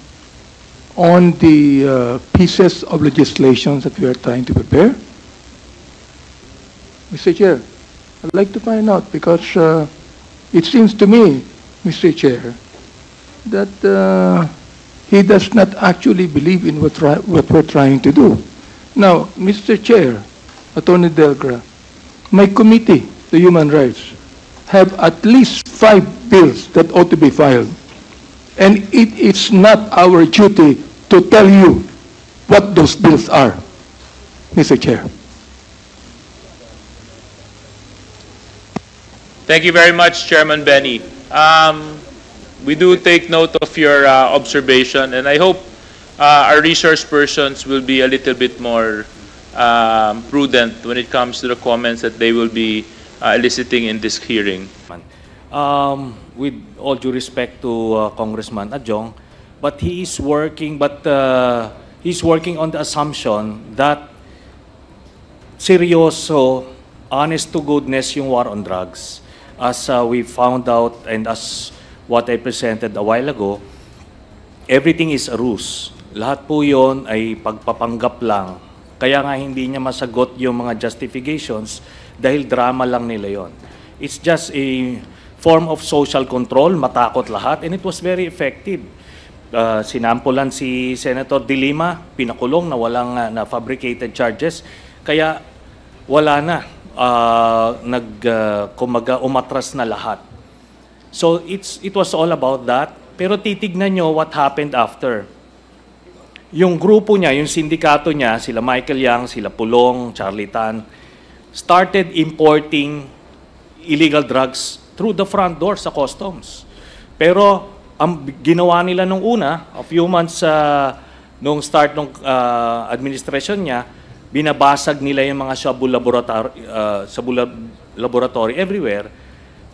on the pieces of legislation that we are trying to prepare? Mr. Chair, I'd like to find out because it seems to me, Mr. Chair, that he does not actually believe in what we're trying to do. Now, Mr. Chair, Attorney Delgra, my committee, the Human Rights, have at least 5 bills that ought to be filed. And it is not our duty to tell you what those bills are, Mr. Chair. Thank you very much, Chairman Benny. We do take note of your observation, and I hope our resource persons will be a little bit more prudent when it comes to the comments that they will be eliciting in this hearing. With all due respect to Congressman Adjong, but he is working, he's working on the assumption that seryoso, honest to goodness yung war on drugs. As we found out and as what I presented a while ago, everything is a ruse. Lahat po yun ay pagpapanggap lang. Kaya nga hindi niya masagot yung mga justifications dahil drama lang nila yon. It's just a form of social control, matakot lahat, and it was very effective. Sinampulan si Senator De Lima, pinakulong na walang na fabricated charges, kaya wala na, kumaga umatras na lahat. So it was all about that, pero titignan nyo what happened after. Yung grupo niya, yung sindikato niya, sila Michael Yang, sila Pulong, Charlie Tan, started importing illegal drugs through the front door sa customs. Pero ang ginawa nila nung una, a few months nung start ng administration niya, binabasag nila yung mga shabu laboratory everywhere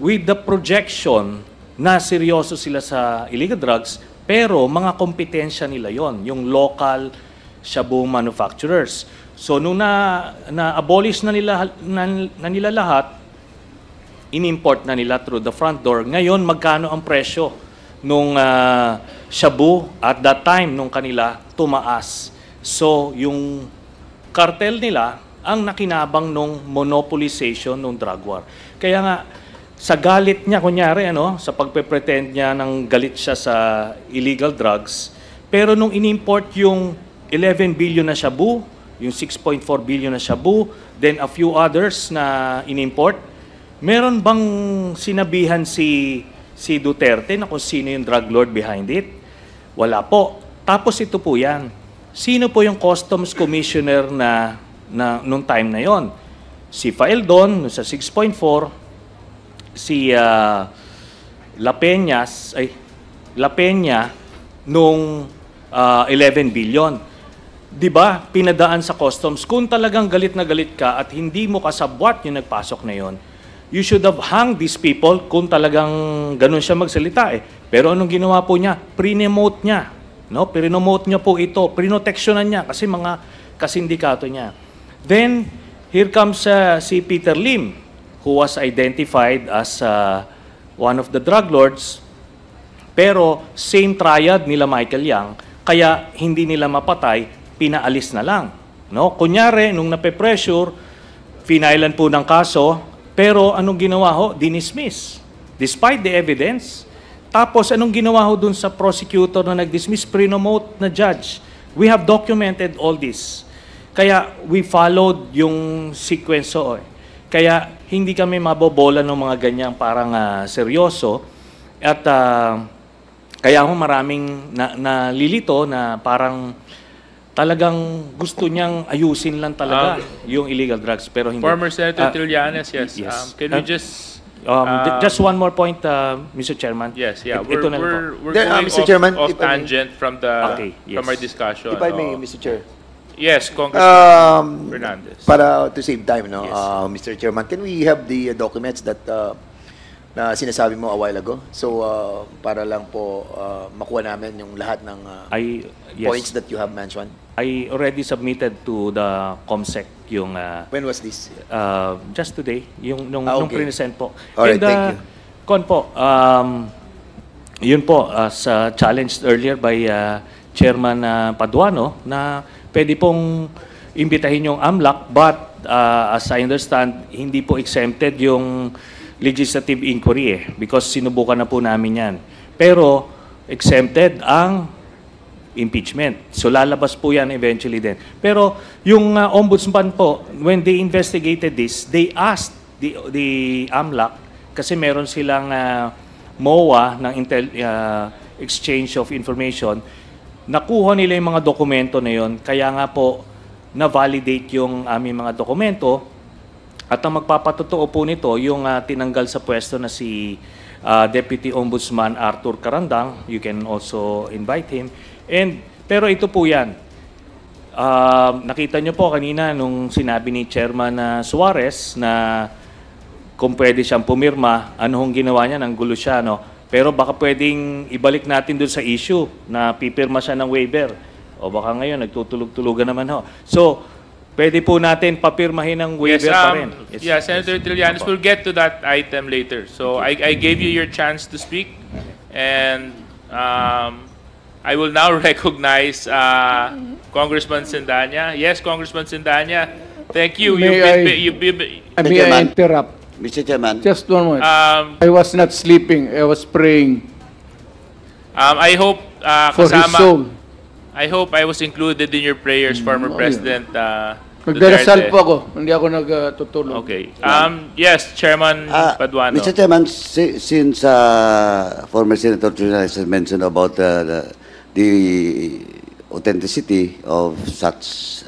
with the projection na seryoso sila sa illegal drugs, pero mga kompetensya nila yon, yung local shabu manufacturers. So nung na-abolish na nila lahat, in-import na nila through the front door. Ngayon, magkano ang presyo nung shabu at that time nung kanila tumaas. So yung cartel nila ang nakinabang nung monopolization ng drug war. Kaya nga, sa galit niya, kunyari, sa pagpe-pretend niya ng galit siya sa illegal drugs, pero nung in-import yung 11 billion na shabu, yung 6.4 billion na shabu, then a few others na in-import, meron bang sinabihan si Duterte na kung sino yung drug lord behind it? Wala po. Tapos ito po yan. Sino po yung Customs Commissioner na nung time na yon? Si Faeldon, sa 6.4, si La Peña nung 11 billion. Diba, pinadaan sa customs. Kung talagang galit na galit ka at hindi mo kasabwat yung nagpasok na yon, you should have hung these people kung talagang ganun siya magsalita eh. Pero anong ginawa po niya? Pre-promote niya. No? Pre-promote niya po ito. Pre-protectionan niya kasi mga kasindikato niya. Then, here comes si Peter Lim, who was identified as one of the drug lords, pero same triad nila Michael Yang, kaya hindi nila mapatay, pinaalis na lang. No? Kunyari, nung nape-pressure, finailan po ng kaso, Pero anong ginawa ho? Dinismiss. Despite the evidence. Tapos anong ginawa ho dun sa prosecutor na nag-dismiss? Pre-nomote na judge. We have documented all this. Kaya we followed yung sequence ho. Kaya hindi kami mabobola ng mga ganyang parang seryoso. At kaya ho maraming nalilito na parang talagang gusto niyang ayusin lang talaga yung illegal drugs. Pero hindi. Former Senator Trillanes, yes. Yes. Can we just... just one more point, Mr. Chairman. Yes, yeah. Ito na lang po. We're going Mr. Chairman, off if I may- tangent from yes. our discussion. If I may, Mr. Chair. Yes, Congressman Fernandez. Para to save time, no, Yes. Mr. Chairman, can we have the documents that na sinasabi mo a while ago? So, para lang po makuha namin yung lahat ng Yes. points that you have mentioned. I already submitted to the COMSEC yung When was this? just today, yung nung Okay. present po. Alright, And, thank you. Kon po, yun po, as challenged earlier by Chairman Paduano, na pwede pong imbitahin yung AMLAC, but as I understand, hindi po exempted yung legislative inquiry because sinubukan na po namin yan. Pero exempted ang impeachment. So lalabas po yan eventually din. Pero yung ombudsman po, when they investigated this, they asked the AMLAC, kasi meron silang MOA ng exchange of information, nakuha nila yung mga dokumento na yon, kaya nga po na-validate yung aming mga dokumento. At ang magpapatotoo po nito, yung tinanggal sa pwesto na si Deputy Ombudsman Arthur Carandang. You can also invite him. Pero ito po yan. Nakita nyo po kanina nung sinabi ni Chairman Suarez na kung pwede siyang pumirma, ano hong ginawa niya, nang gulo siya, no? Pero baka pwedeng ibalik natin dun sa issue na pipirma siya ng waiver. O baka ngayon, nagtutulog-tulugan naman ho. So, pwede po natin papirmahin ng waiver pa rin. Yeah, Senator Trillanes, we'll get to that item later. So I gave you your chance to speak, and I will now recognize Congressman Sindanya. Yes, Congressman Sindanya. Thank you. May I interrupt? Mr. Chairman. Just one moment. I was not sleeping. I was praying I hope for his soul. I hope I was included in your prayers, former President Nagdarasal Duterte. po ako. Hindi ako nagtutulog. Okay. Yes, Chairman Paduano. Mr. Chairman, since former Senator Trillanes has mentioned about the authenticity of such,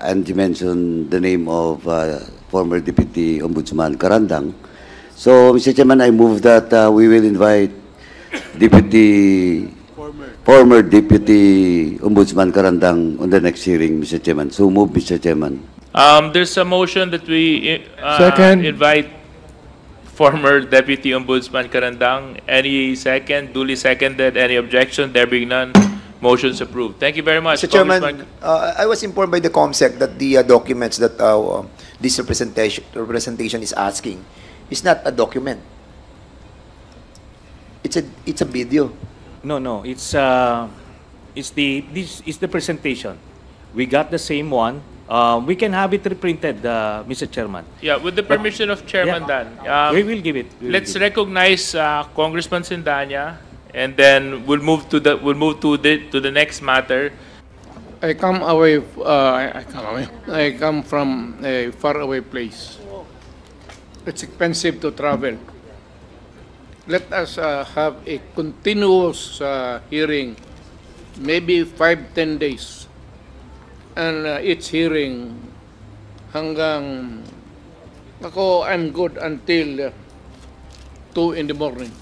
and you mentioned the name of former Deputy Ombudsman Carandang. So, Mr. Chairman, I move that we will invite former Deputy Ombudsman Carandang on the next hearing, Mr. Chairman. So move, Mr. Chairman. There's a motion that we Second. invite former Deputy Ombudsman Carandang. Any second? Duly seconded. Any objection? There being none, motion's approved. Thank you very much. Mr. Chairman, I was informed by the COMSEC that the documents that this representation is asking is not a document. It's a video. No. This is the presentation. We got the same one. We can have it reprinted, Mr. Chairman. Yeah, with the permission of Chairman Dan. We will give it. Let's recognize Congressman Sindanya, and then we'll move to the next matter. I come from a faraway place. It's expensive to travel. Let us have a continuous hearing, maybe 5-10 days. And each hearing hanggang ako, I'm good until 2 in the morning.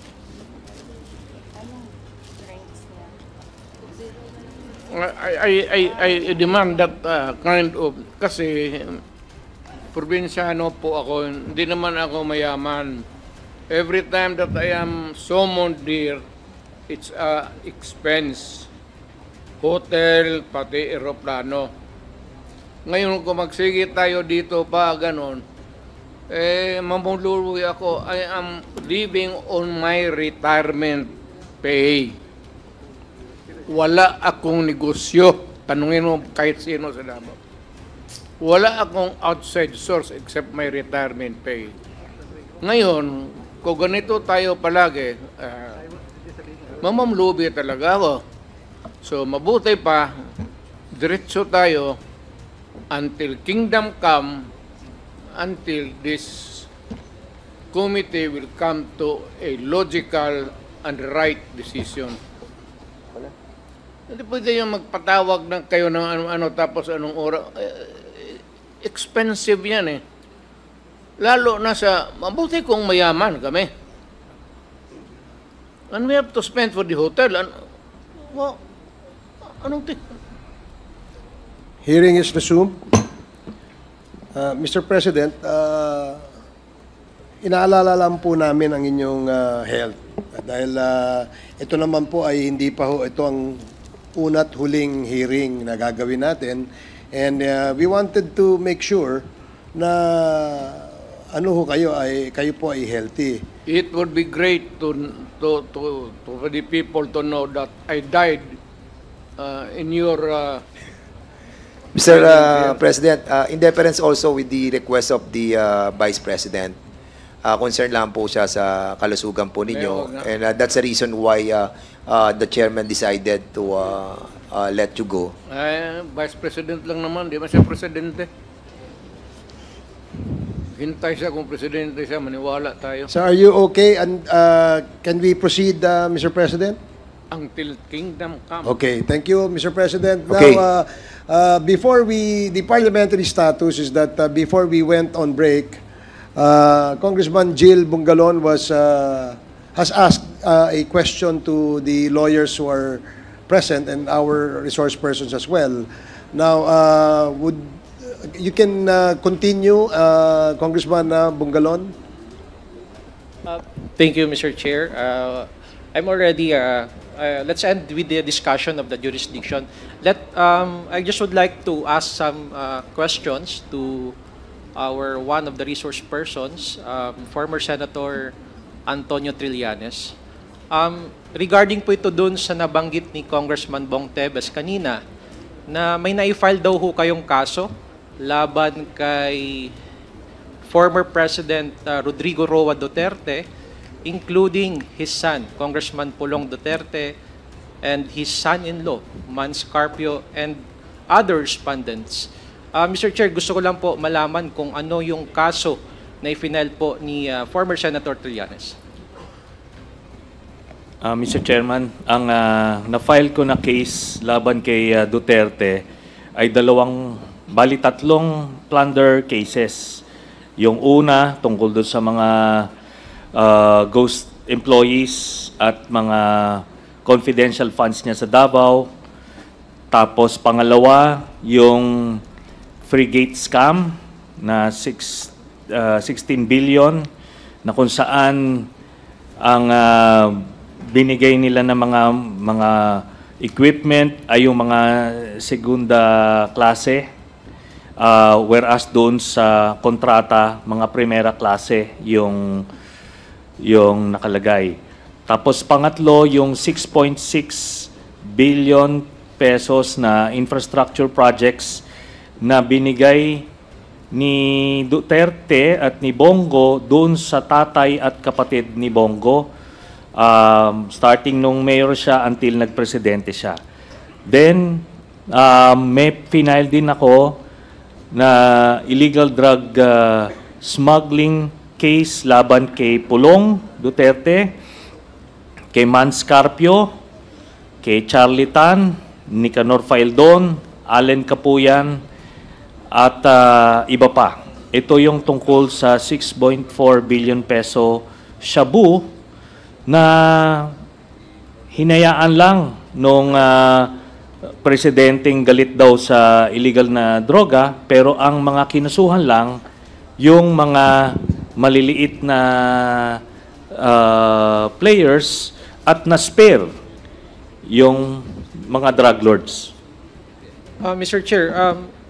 I demand that kind of, kasi probinsyano po ako, hindi naman ako mayaman. Every time that I am summoned here, it's a expense. Hotel, pati aeroplano. Ngayon kung magsige tayo dito pa, ganon, mamuluwi ako. I am living on my retirement pay. Wala akong negosyo. Tanungin mo kahit sino sa Davao. Wala akong outside source except my retirement pay. Ngayon, kung ganito tayo palagi, mamamlubi talaga ako. So, mabuti pa, diretso tayo until kingdom come, until this committee will come to a logical and right decision. Hindi pwede yung magpatawag ng kayo ng ano-ano tapos anong oras. Expensive yan eh. Lalo na sa, mabuti kung mayaman kami. And we have to spend for the hotel. Well, anong Hearing is resumed. Mr. President, inaalala lang po namin ang inyong health. Dahil ito naman po ay hindi pa ho, ito ang una't huling hearing na gagawin natin. And we wanted to make sure na kayo po ay healthy. It would be great for the people to know that I died in your... Mr. President, in deference also with the request of the Vice President, concern lang po siya sa kalusugan po ninyo. And that's the reason why the chairman decided to let you go. Vice President lang naman, di ba siya presidente? Hintay siya kung presidente siya, maniwala tayo. So are you okay? And can we proceed, Mr. President? Until kingdom come. Okay, thank you, Mr. President. Okay. Now, the parliamentary status is that before we went on break, Congressman Jill Bungalon has asked a question to the lawyers who are present and our resource persons as well. Now, you can continue, Congressman Bungalon. Thank you, Mr. Chair. I'm already. Let's end with the discussion of the jurisdiction. I just would like to ask some questions to one of the resource persons, former Senator Antonio Trillanes. Regarding po ito dun sa nabanggit ni Congressman Bong Tebes kanina, na may na-file daw ho kayong kaso laban kay former President Rodrigo Roa Duterte, including his son, Congressman Pulong Duterte, and his son-in-law, Mans Carpio, and other respondents. Mr. Chair, gusto ko lang po malaman kung ano yung kaso na i-file po ni former Senator Trillanes. Mr. Chairman, ang na-file ko na case laban kay Duterte ay tatlong plunder cases. Yung una, tungkol doon sa mga ghost employees at mga confidential funds niya sa Davao. Tapos pangalawa, yung frigate scam na 16 billion na kung saan ang binigay nila ng mga equipment ay yung mga segunda klase, whereas doon sa kontrata, mga primera klase yung nakalagay. Tapos pangatlo, yung 6.6 billion pesos na infrastructure projects na binigay ni Duterte at ni Bongo doon sa tatay at kapatid ni Bongo, starting nung mayor siya until nagpresidente siya. Then, may final din ako na illegal drug smuggling case laban kay Pulong Duterte, kay Mans Carpio, kay Charlie Tan, Nicanor Faildon, Allen Capuyan, at iba pa. Ito yung tungkol sa 6.4 billion peso shabu na hinayaan lang nung presidenteng galit daw sa illegal na droga, pero ang mga kinasuhan lang yung mga maliliit na players at na-spare yung mga drug lords. Mr. Chair,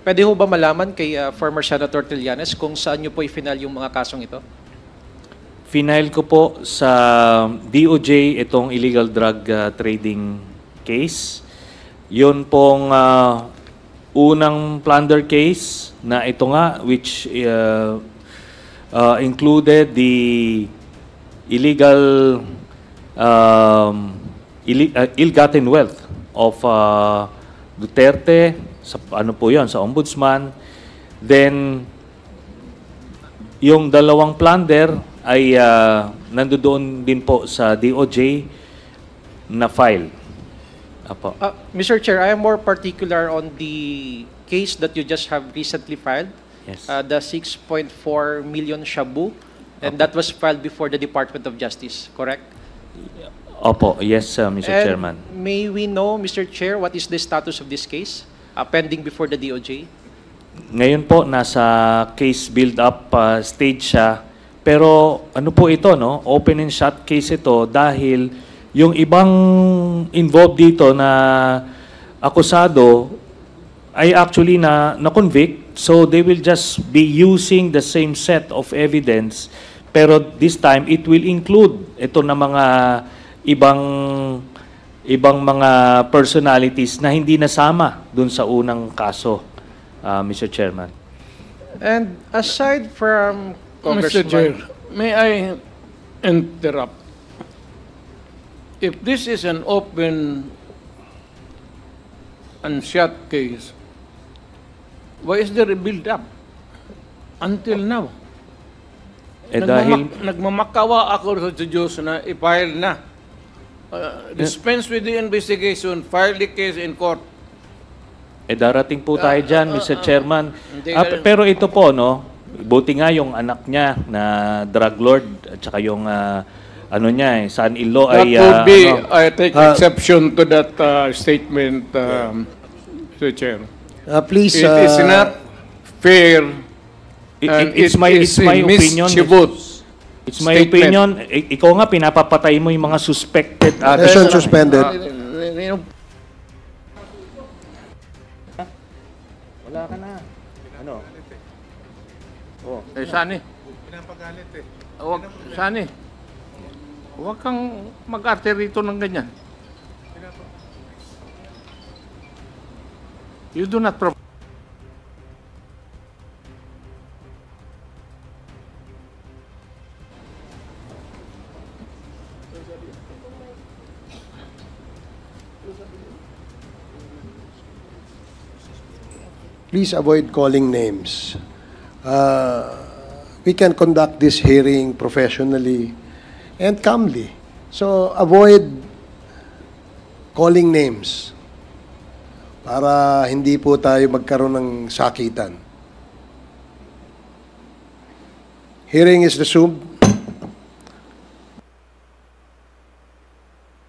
pwede ho ba malaman kay former Senator Trillanes kung saan nyo po i-final yung mga kasong ito? Final ko po sa DOJ itong illegal drug trading case. Yun pong unang plunder case na ito nga, which included the illegal ill-gotten wealth of Duterte, sa ano po 'yon, sa ombudsman. Then yung dalawang plunder ay nandoon din po sa DOJ na file. Apo. Mr. Chair, I am more particular on the case that you just have recently filed, Yes. the 6.4 million shabu, and that was filed before the Department of Justice, correct? Opo, yes, Mr. And Chairman. may we know, Mr. Chair, what is the status of this case pending before the DOJ? Ngayon po, nasa case build-up stage siya. Pero ano po ito, no? Open and shut case ito dahil yung ibang involved dito na akusado ay actually na-convict. So they will just be using the same set of evidence. Pero this time, it will include ito na mga ibang mga personalities na hindi nasama dun sa unang kaso, Mr. Chairman. And aside from Mr. Chair, may I interrupt? If this is an open and shut case, why is there a build-up until now? Dahil Nagmamakawa ako sa Diyos na i-file na. Dispense with the investigation, file the case in court. darating po tayo dyan, Mr. Chairman. hindi Pero ito po, no, buti nga yung anak niya na drug lord at saka yung ano niya, son-in-law That ay would be, ano, I take exception to that statement, Mr. Chair. Please, It is not fair. And it's my opinion. It's my opinion. Ikaw nga pinapapatay mo yung mga suspected. Session suspended. Wala ka na. Ano? Sani. Pinapagalit Sani. Huwag kang mag-arte rito ng ganyan. You do not provide. Please avoid calling names. We can conduct this hearing professionally and calmly. So avoid calling names para hindi po tayo magkaroon ng sakitan. Hearing is resumed.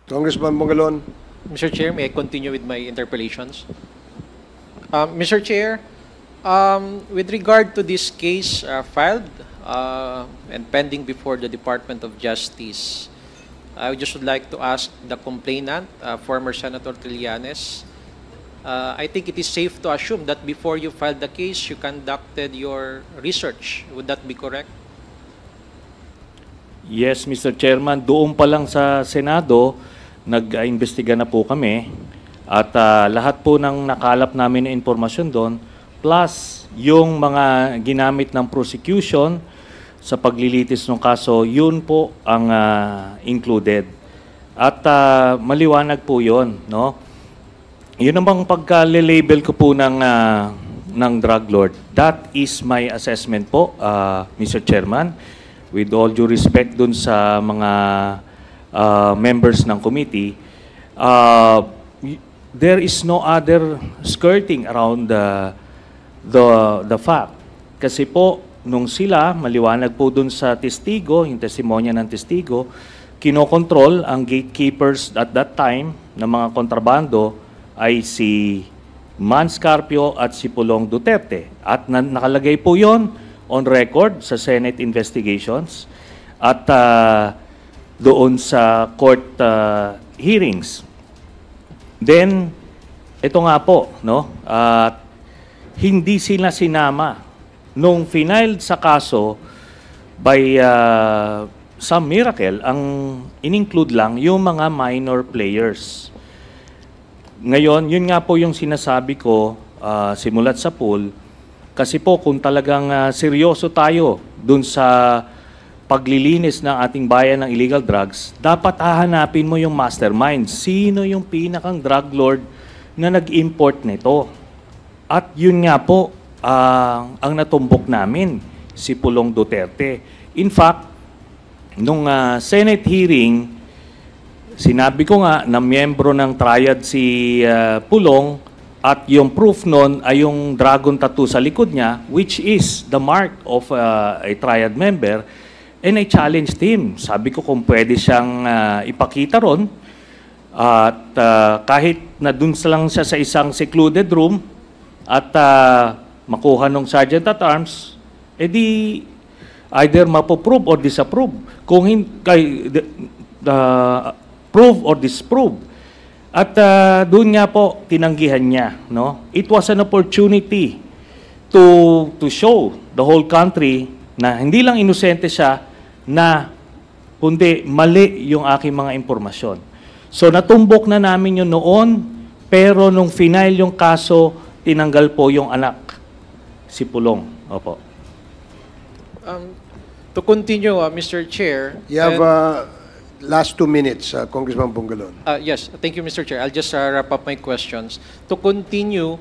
Congressman Mongalon. Mr. Chair, may I continue with my interpellations? Mr. Chair, with regard to this case filed and pending before the Department of Justice, I just would like to ask the complainant, former Senator Trillanes, I think it is safe to assume that before you filed the case, you conducted your research. Would that be correct? Yes, Mr. Chairman. Doon pa lang sa Senado, nag-imbestiga na po kami. At lahat po ng nakalap namin na informasyon doon, plus yung mga ginamit ng prosecution sa paglilitis ng kaso, yun po ang included. At maliwanag po yun, no? Yun namang pagka-label ko po ng drug lord. That is my assessment po, Mr. Chairman. With all due respect dun sa mga members ng committee, there is no other skirting around the fact. Kasi po, nung sila, maliwanag po dun sa testigo, yung testimonya ng testigo, kinokontrol ang gatekeepers at that time ng mga kontrabando ay si Man Scarpio at si Pulong Duterte. At nakalagay po yon on record sa Senate investigations at doon sa court hearings. Then, ito nga po, no? Hindi sila sinama nung final sa kaso by some miracle, ang in-include lang yung mga minor players. Ngayon, yun nga po yung sinasabi ko simulat sa pool, kasi po kung talagang seryoso tayo dun sa paglilinis ng ating bayan ng illegal drugs, dapat hahanapin mo yung mastermind. Sino yung pinakang drug lord na nag-import nito? At yun nga po, ang natumbok namin, si Pulong Duterte. In fact, nung Senate hearing, sinabi ko nga na miyembro ng triad si Pulong at yung proof nun ay yung dragon tattoo sa likod niya, which is the mark of a triad member. And I challenged him. Sabi ko kung pwede siyang ipakita ron. At kahit na dun lang siya sa isang secluded room at makuha ng Sergeant at Arms, edi either mapoprove or disapprove. Kung prove or disprove. At doon nga po tinanggihan niya. No? It was an opportunity to show the whole country na hindi lang inosente siya, na kundi mali yung aking mga impormasyon. So natumbok na namin yun noon, pero nung final yung kaso, tinanggal po yung anak, si Pulong. Opo. To continue, Mr. Chair. You have last 2 minutes, Congressman Bungalon. Yes, thank you, Mr. Chair. I'll just wrap up my questions. To continue,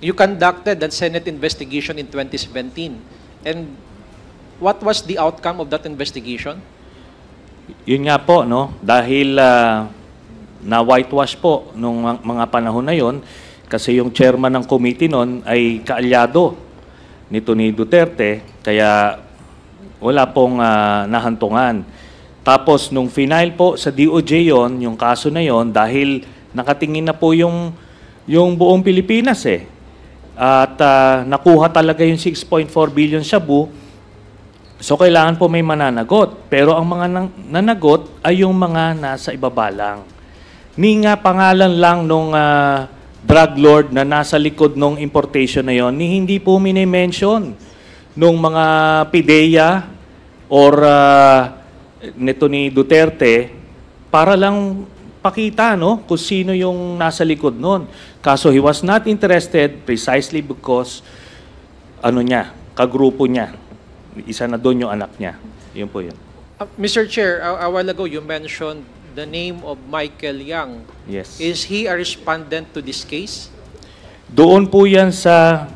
you conducted a Senate investigation in 2017. And what was the outcome of that investigation? Yun nga po, no? Dahil na whitewash po nung mga panahon na yon, kasi yung chairman ng committee noon ay kaalyado nito ni Duterte, kaya wala pong nahantungan. Tapos nung final po sa DOJ yon, yung kaso na yon, dahil nakatingin na po yung buong Pilipinas eh. At nakuha talaga yung 6.4 billion shabu. So, kailangan po may mananagot. Pero ang mga nanagot ay yung mga nasa ibaba lang. Ni nga pangalan lang nung drug lord na nasa likod nung importation na yon, ni hindi po minimension nung mga PIDEA or nito ni Duterte para lang pakita no, kung sino yung nasa likod nun. Kaso he was not interested precisely because kagrupo niya. Isa na doon yung anak niya. Yun po yun. Mr. Chair, a while ago you mentioned the name of Michael Yang. Yes. Is he a respondent to this case? Doon po yan sa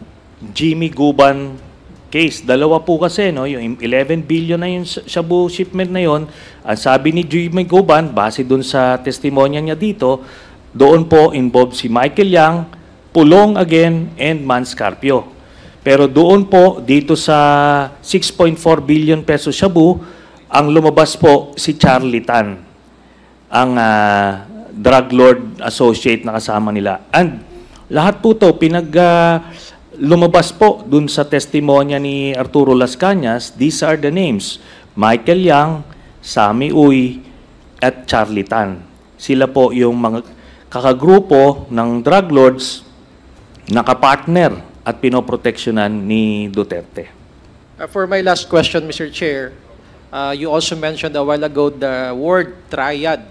Jimmy Guban case. Dalawa po kasi, no? Yung 11 billion na yung shabu shipment na yon. Ang sabi ni Jimmy Guban, base doon sa testimonya niya dito, doon po involved si Michael Yang, Pulong again, and Manscarpio. Pero doon po, dito sa 6.4 billion peso shabu, ang lumabas po si Charlie Tan, ang drug lord associate na kasama nila. And lahat po to lumabas po dun sa testimonya ni Arturo Las Cañas. These are the names: Michael Yang, Sammy Uy, at Charlie Tan. Sila po yung mga kakagrupo ng drug lords na kapartner at pinoproteksyonan ni Duterte. For my last question, Mr. Chair, you also mentioned a while ago the word triad.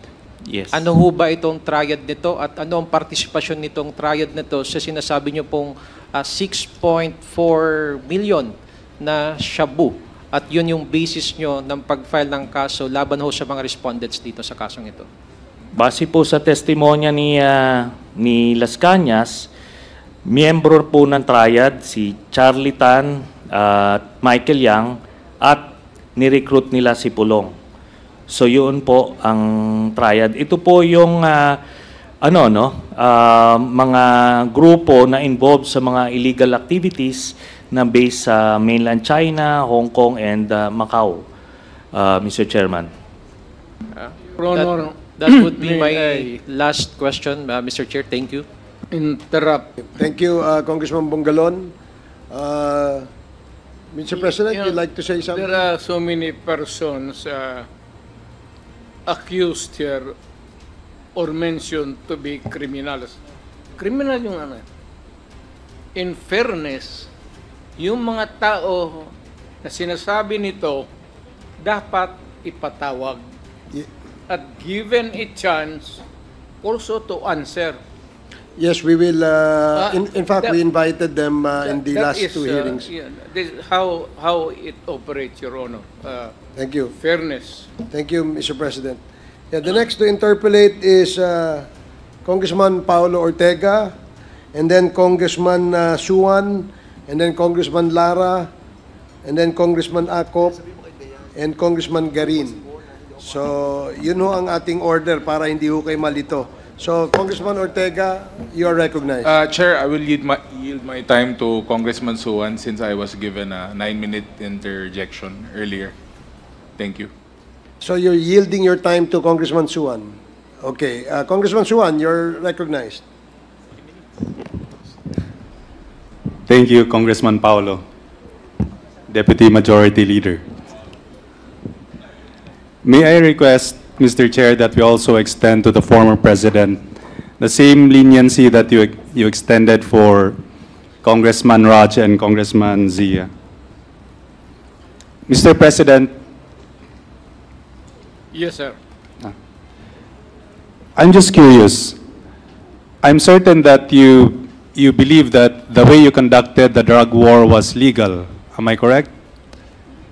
Yes. Ano ho ba itong triad nito at ano ang partisipasyon nitong triad nito sa sinasabi niyo pong 6.4 million na shabu at yun yung basis nyo ng pag-file ng kaso laban ho sa mga respondents dito sa kasong ito? Base po sa testimonya ni Las Cañas, miyembro po ng triad si Charlie Tan at Michael Yang at ni-recruit nila si Pulong. So yun po ang triad. Ito po yung mga grupo na involved sa mga illegal activities na based sa mainland China, Hong Kong, and Macau, Mr. Chairman. That would be my last question, Mr. Chair. Thank you. Interrupt. Thank you, Congressman Bungalon. Mr. President, you'd like to say something? There are so many persons accused here or mentioned to be criminals. Criminal yung ano. In fairness, yung mga tao na sinasabi nito dapat ipatawag at given a chance also to answer. Yes, we will. In fact, we invited them in the That last is, two hearings. yeah, this is how it operates, Your Honor. Thank you. Fairness. Thank you, Mr. President. Yeah, the next to interpolate is Congressman Paulo Ortega, and then Congressman Suwan, and then Congressman Lara, and then Congressman Acop, and Congressman Garin. So, yun ho ang ating order para hindi ho kayo malito. So, Congressman Ortega, you are recognized. Chair, I will yield my time to Congressman Suwan since I was given a 9-minute interjection earlier. Thank you. So, you're yielding your time to Congressman Suwan. Okay. Congressman Suwan, you're recognized. Thank you, Congressman Paulo, Deputy Majority Leader. May I request, Mr. Chair, that we also extend to the former President the same leniency that you extended for Congressman Raj and Congressman Zia. Mr. President, Yes, sir. I'm just curious. I'm certain that you believe that the way you conducted the drug war was legal. Am I correct?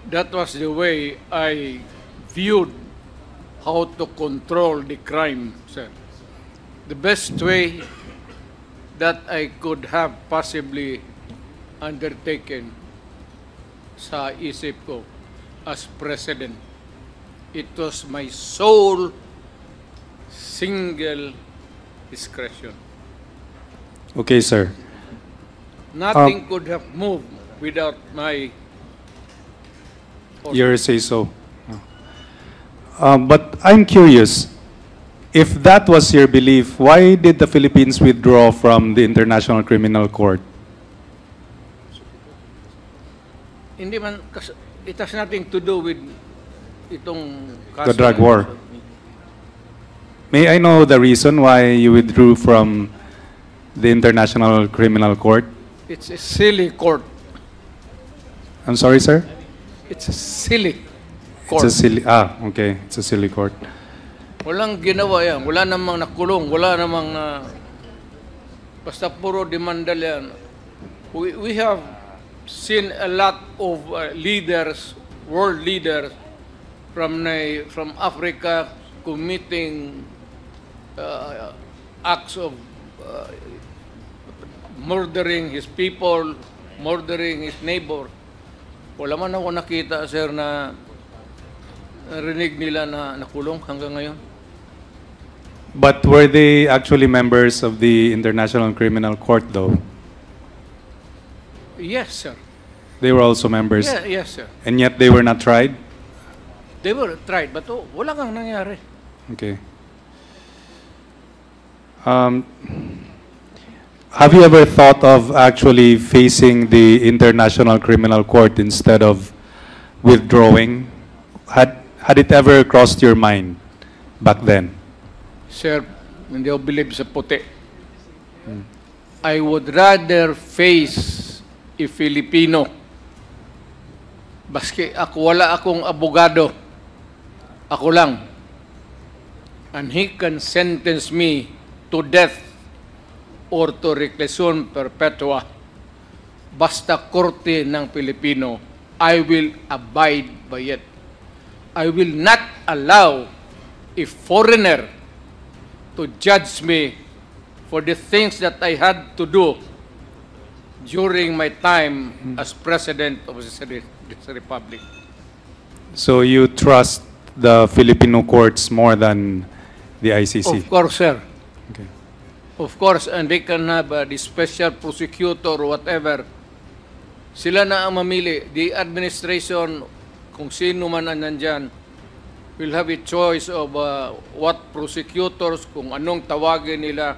That was the way I viewed how to control the crime, sir. The best way that I could have possibly undertaken sa isip ko as President. It was my sole single discretion. Okay, sir. Nothing could have moved without my order. You say so. But I'm curious, if that was your belief, why did the Philippines withdraw from the International Criminal Court? Hindi man, it has nothing to do with itong kaso. The drug war. May I know the reason why you withdrew from the International Criminal Court? It's a silly court. I'm sorry, sir? It's a silly court. It's a silly, okay. It's a silly court. Walang ginawa yan. Wala namang nakulong. Wala namang, basta puro demanda yan. We have seen a lot of leaders, world leaders, from Africa committing acts of murdering his people, murdering his neighbor. Wala man ako nakita, sir, na narinig nila na nakulong hanggang ngayon. But were they actually members of the International Criminal Court, though? Yes, sir. They were also members? Yeah, yes, sir. And yet they were not tried? They were tried, but wala kang nangyari. Okay. Have you ever thought of actually facing the International Criminal Court instead of withdrawing? Had it ever crossed your mind back then? Sir, hindi ako believe sa puti. I would rather face a Filipino. Baski ako, wala akong abogado. Ako lang. And he can sentence me to death or to reclusion perpetua. Basta korte ng Pilipino, I will abide by it. I will not allow a foreigner to judge me for the things that I had to do during my time as President of this Republic. So you trust the Filipino courts more than the ICC? Of course, sir. Okay. Of course, and they can have the special prosecutor or whatever. Sila na ang mamili. The administration, kung sino man ang nandyan, will have a choice of what prosecutors, kung anong tawagin nila,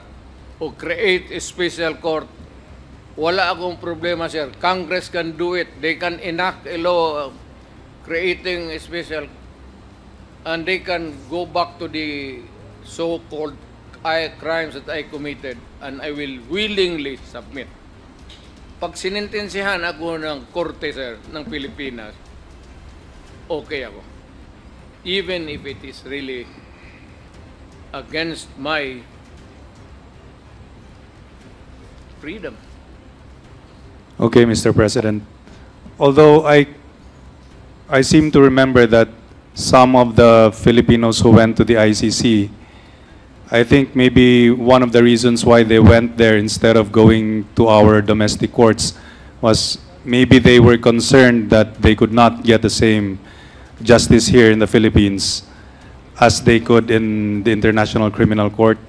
o create a special court. Wala akong problema, sir. Congress can do it. They can enact a law creating a special, and they can go back to the so-called crimes that I committed, and I will willingly submit. Pag sinintensihan ako ng korte, sir, ng Pilipinas, okay ako. Even if it is really against my freedom. Okay, Mr. President. Although I seem to remember that some of the Filipinos who went to the ICC, I think maybe one of the reasons why they went there instead of going to our domestic courts was maybe they were concerned that they could not get the same justice here in the Philippines as they could in the International Criminal Court.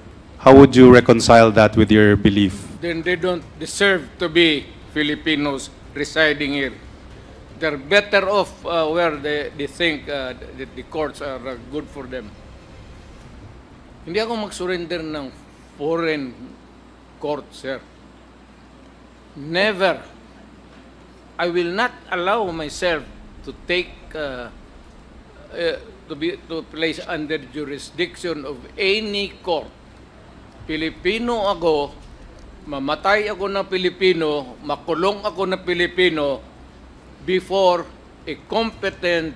How would you reconcile that with your belief? Then they don't deserve to be Filipinos residing here. They're better off where they think that the courts are good for them. Hindi ako mag-surrender ng foreign court, sir. Never. I will not allow myself to take to place under jurisdiction of any court. Pilipino ako, mamatay ako na Pilipino, makulong ako na Pilipino before a competent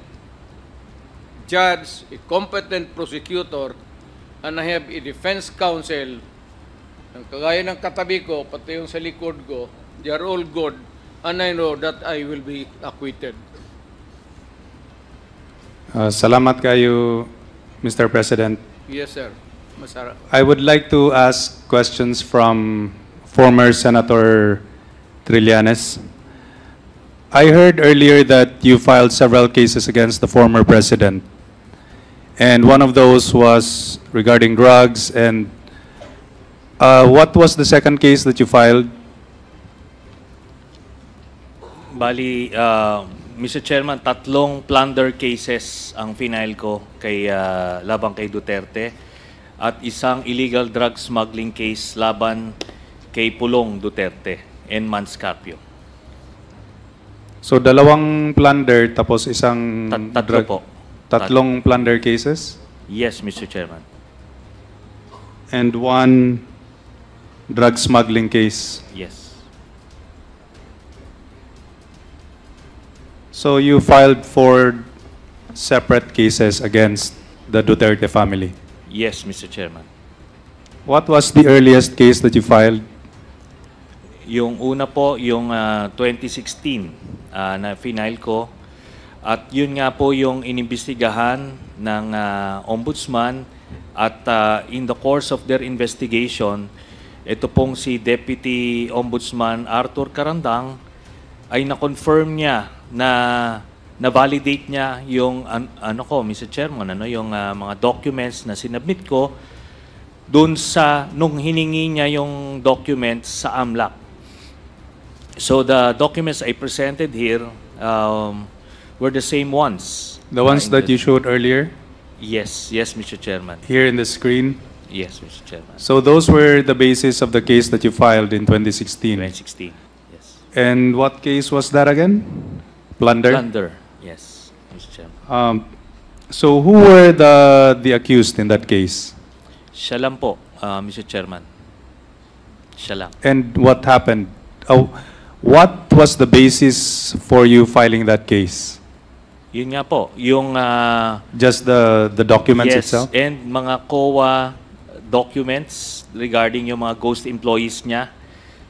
judge, a competent prosecutor, and I have a defense counsel, ang kagaya ng katabi ko, pati yung sa likod ko, they are all good, and I know that I will be acquitted. Salamat kayo, Mr. President. Yes, sir. Masarap. I would like to ask questions from former Senator Trillanes. I heard earlier that you filed several cases against the former president. And one of those was regarding drugs. And what was the second case that you filed? Bali, Mr. Chairman, 3 plunder cases ang final ko kay labang kay Duterte at isang illegal drug smuggling case laban kay Pulong Duterte and Manscapio. So 2 plunder tapos isang Tatlo po. 3 plunder cases? Yes, Mr. Chairman. And 1 drug smuggling case? Yes. So you filed 4 separate cases against the Duterte family? Yes, Mr. Chairman. What was the earliest case that you filed? Yung una po, yung 2016 na final ko. At yun nga po yung inimbestigahan ng ombudsman. At in the course of their investigation, ito pong si Deputy Ombudsman Arthur Carandang ay na-confirm niya na validate niya yung ano ko, Mr. Chairman, yung mga documents na sinubmit ko doon sa nung hiningi niya yung documents sa AMLAC. So the documents I presented here were the same ones. The ones that you showed earlier? Yes, yes, Mr. Chairman. Here in the screen? Yes, Mr. Chairman. So those were the basis of the case that you filed in 2016? 2016, yes. And what case was that again? Plunder? Plunder, yes, Mr. Chairman. So who were the accused in that case? Siya lang po, Mr. Chairman. Siya lang. And what happened? What was the basis for you filing that case? Yun nga po, yung... just the documents yes, itself? and mga COA documents regarding yung mga ghost employees niya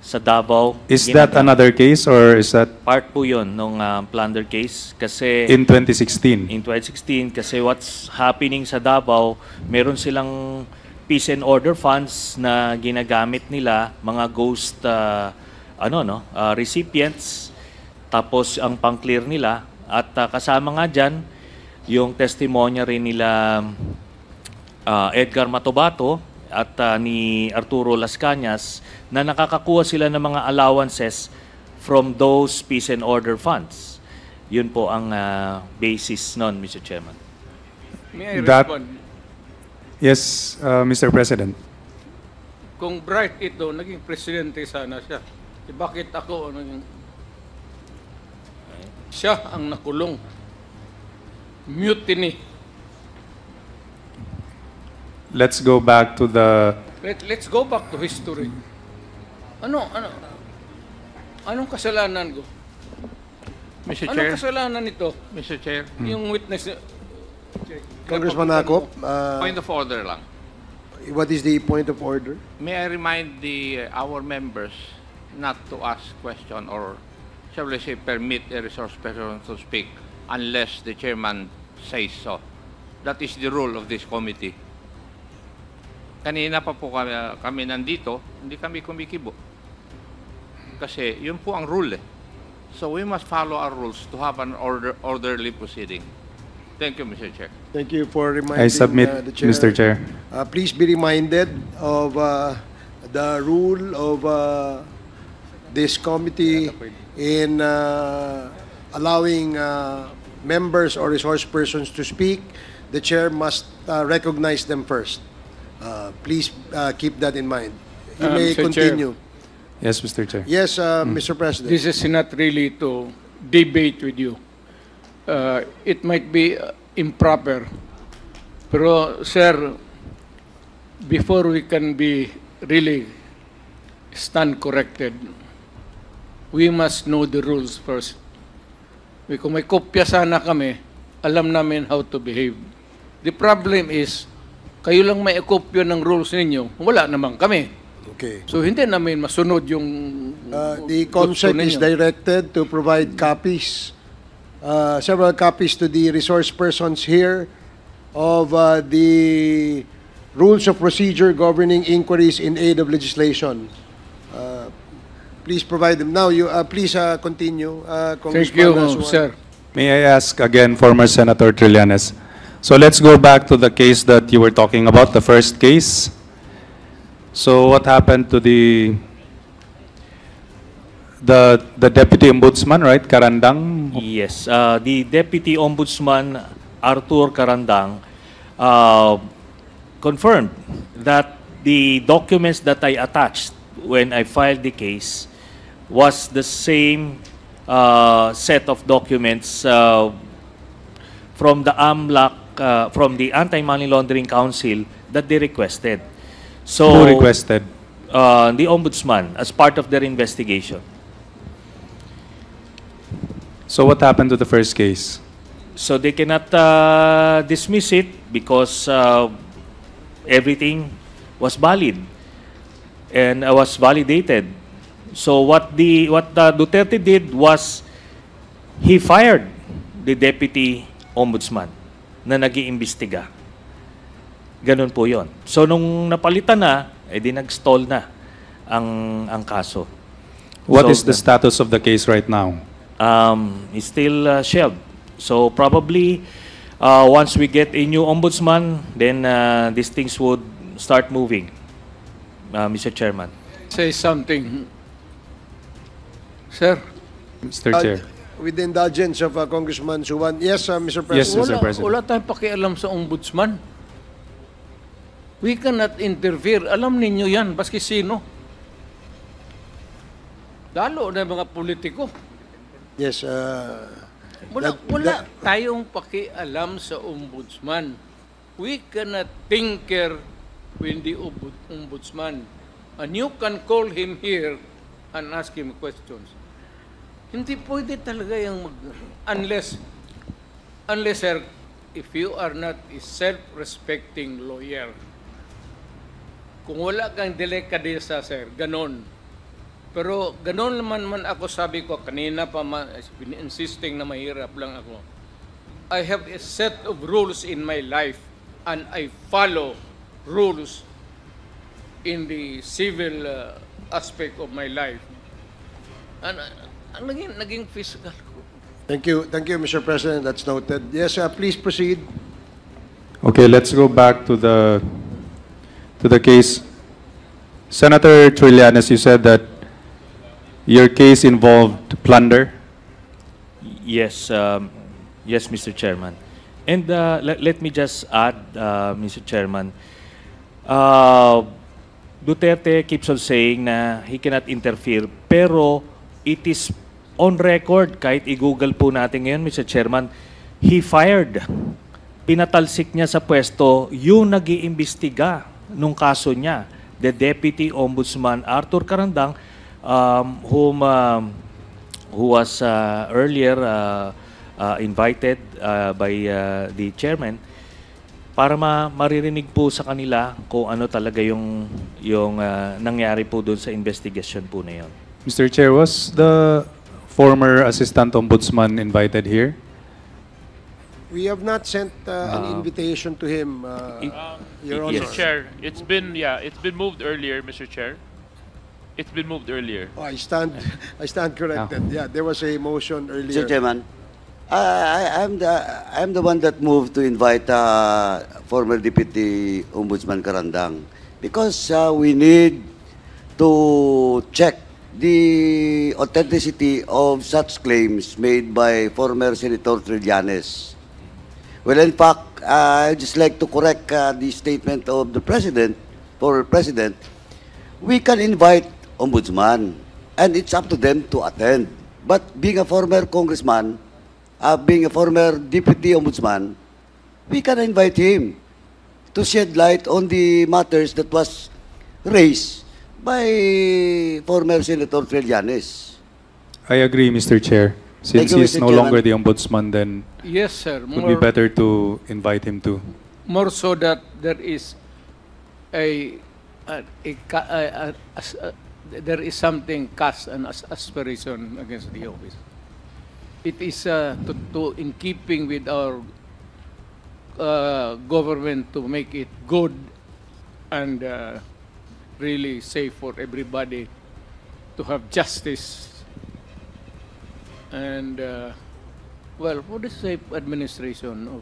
sa Davao. Is that another case or is that... Part po yun nung plunder case kasi... In 2016? In 2016 kasi what's happening sa Davao, meron silang peace and order funds na ginagamit nila, mga ghost recipients, tapos ang pang-clear nila. At kasama nga dyan, yung testimonya rin nila Edgar Matobato at ni Arturo Las Cañas na nakakakuha sila ng mga allowances from those peace and order funds. Yun po ang basis nun, Mr. Chairman. May I respond? Yes, Mr. President. Kung bright ito, naging presidente sana siya. Bakit ako naging... Siya ang nakulong. Mutiny. Let's go back to the... Let's go back to history. Anong kasalanan ko? Mr. Chair. Anong kasalanan nito? Mr. Chair. Yung witness... Congressman Akop. Point of order lang. What is the point of order? May I remind our members not to ask question or, shall we say, permit a resource person to speak unless the chairman says so. That is the rule of this committee. Kanina pa po kami nandito, hindi kami kumikibo. Kasi yun po ang rule eh. So we must follow our rules to have an orderly proceeding. Thank you, Mr. Chair. Thank you for reminding I submit, the Chair. Mr. Chair. Please be reminded of the rule of this committee in allowing members or resource persons to speak. The Chair must recognize them first. Please keep that in mind. You may Mr. Chair. continue. Yes, Mr. Chair. Yes, Mr. President. This is not really to debate with you. It might be improper. Pero, sir, before we can be really stand corrected, we must know the rules first. Kung may kopya sana kami, alam namin how to behave. The problem is, kayo lang may kopya ng rules ninyo, wala naman kami. Okay. So, hindi namin masunod yung The COMSEC is directed to provide copies, several copies to the resource persons here of the rules of procedure governing inquiries in aid of legislation. Please provide them. Now, you please continue, Thank Congressman you, Suwan. sir. May I ask again, former Senator Trillanes? So let's go back to the case that you were talking about, the first case. So what happened to the Deputy Ombudsman, right, Karandang? Yes, the Deputy Ombudsman, Arthur Karandang, confirmed that the documents that I attached when I filed the case was the same set of documents from the AMLAC, from the Anti-Money Laundering Council that they requested. So, Who requested? The Ombudsman, as part of their investigation. So what happened to the first case? So they cannot dismiss it because everything was valid and was validated. So what Duterte did was he fired the Deputy Ombudsman na nag-iimbestiga. Ganun po yon. So nung napalitan na, edi nag-stall na ang kaso. What So, is the status of the case right now? It's still shelved. So probably once we get a new ombudsman, then these things would start moving, Mr. Chairman. Say something. Sir. Mr. Chair. With the indulgence of Congressman Suwan. Yes, Mr. Yes, President. Mr. President. Wala tayong pakialam sa ombudsman. We cannot interfere. Alam ninyo yan, baski sino. Lalo na mga politiko. Yes. Wala tayong pakialam sa ombudsman. We cannot tinker with the ombudsman. And you can call him here and ask him questions. Hindi pwede talaga yung unless sir, if you are not a self-respecting lawyer, kung wala kang delikadesa, sir, ganon. Pero ganon naman ako, sabi ko, kanina pa insisting na mahirap lang ako. I have a set of rules in my life and I follow rules in the civil aspect of my life. And naging physical ko. Thank you, Mr. President. That's noted. Yes, please proceed. Okay, let's go back to the case. Senator Trillanes, you said that your case involved plunder. Yes, yes, Mr. Chairman. And let me just add, Mr. Chairman, Duterte keeps on saying na he cannot interfere, pero it is on record, kahit i-google po natin ngayon, Mr. Chairman, he fired. Pinatalsik niya sa pwesto yung nag-iimbestiga nung kaso niya, the Deputy Ombudsman Arthur Karandang, who was earlier invited by the chairman para maririnig po sa kanila kung ano talaga yung nangyari po doon sa investigation po na yun. Mr. Chair, was the former Assistant Ombudsman invited here? We have not sent an invitation to him, Your Honor. Mr. Chair, it's been moved earlier, Mr. Chair. It's been moved earlier. Oh, I stand corrected. Yeah, there was a motion earlier. Mr. Chairman, I'm the one that moved to invite former Deputy Ombudsman Karandang because we need to check the authenticity of such claims made by former Senator Trillanes. Well, in fact, I'd just like to correct the statement of the President, former President. We can invite Ombudsman, and it's up to them to attend. But being a former congressman, being a former Deputy Ombudsman, we can invite him to shed light on the matters that was raised by former Senator Trillanes. I agree, Mr. Chair. Since you, he is Mr. no Chairman. longer the ombudsman, then Yes, sir. it would be better to invite him too. More so that there is there is something cast an aspiration against the office. It is in keeping with our government to make it good and really safe for everybody to have justice and well, for the safe administration of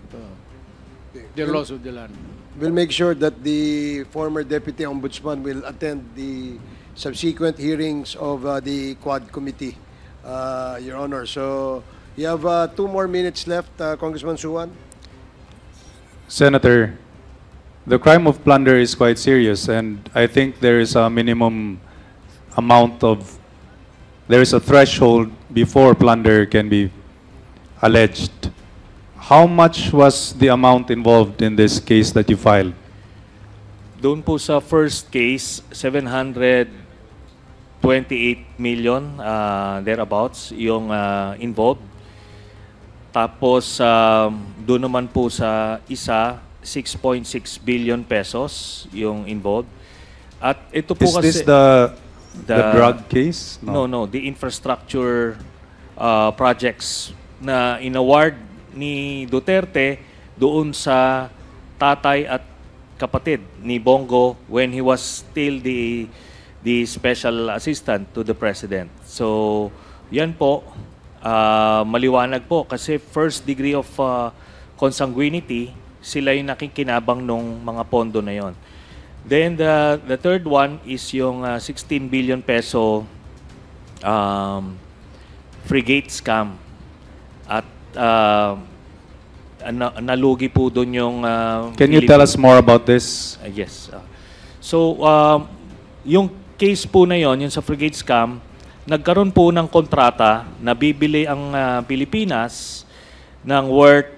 the laws of the land. We'll make sure that the former Deputy Ombudsman will attend the subsequent hearings of the Quad Committee, Your Honor. So you have 2 more minutes left, Congressman Suwan. Senator, the crime of plunder is quite serious, and I think there is a minimum amount of, there is a threshold before plunder can be alleged. How much was the amount involved in this case that you filed? Doon po sa first case, 728 million, thereabouts, yung involved. Tapos, doon naman po sa isa, 6.6 billion pesos yung involved. At ito po Is kasi... this the drug case? No, the infrastructure projects na inaward ni Duterte doon sa tatay at kapatid ni Bongo when he was still the special assistant to the president. So, yan po, maliwanag po kasi first degree of consanguinity, sila yung nakikinabang nung mga pondo na yon. Then the third one is yung 16 billion peso frigate scam. At nalugi po doon yung Can you tell us more about this? Yes. So, yung case po na yon, yung sa frigate scam, nagkaroon po ng kontrata na bibili ang Pilipinas ng worth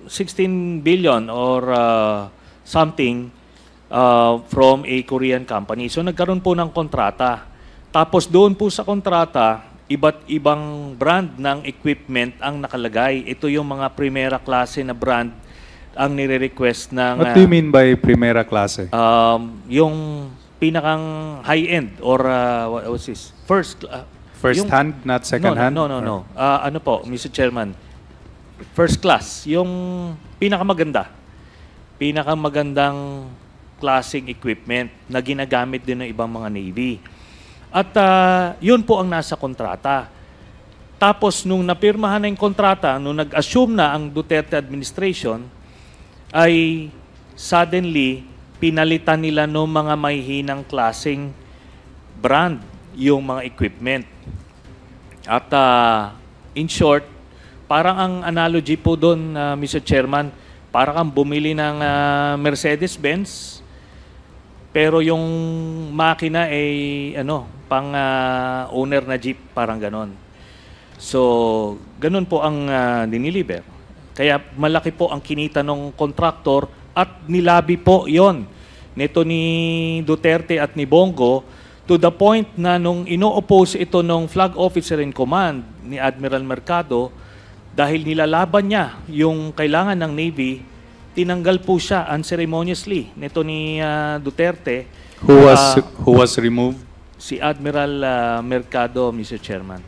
16 billion or something from a Korean company. So nagkaroon po ng kontrata. Tapos doon po sa kontrata, iba't ibang brand ng equipment ang nakalagay. Ito yung mga primera klase na brand ang nire-request ng... What do you mean by primera klase? Yung pinakang high-end or what's this? First hand, not second hand? No. Ano po, Mr. Chairman? First class. Yung pinakamagandang klaseng equipment na ginagamit din ng ibang mga Navy. At yun po ang nasa kontrata. Tapos nung napirmahan na yung kontrata, nung nag-assume na ang Duterte administration, ay suddenly pinalitan nila ng mga mahihinang klaseng brand yung mga equipment. At in short, parang ang analogy po doon, Mr. Chairman, parang kang bumili ng Mercedes-Benz, pero yung makina ay pang owner na jeep, parang ganon. So, ganon po ang diniliber. Kaya malaki po ang kinita ng contractor at nilabi po yon nito ni Duterte at ni Bongo to the point na nung ino-oppose ito ng flag officer in command ni Admiral Mercado, dahil nilalaban niya yung kailangan ng Navy, tinanggal po siya unceremoniously nito ni Duterte. Who was removed? Si Admiral Mercado, Mr. Chairman.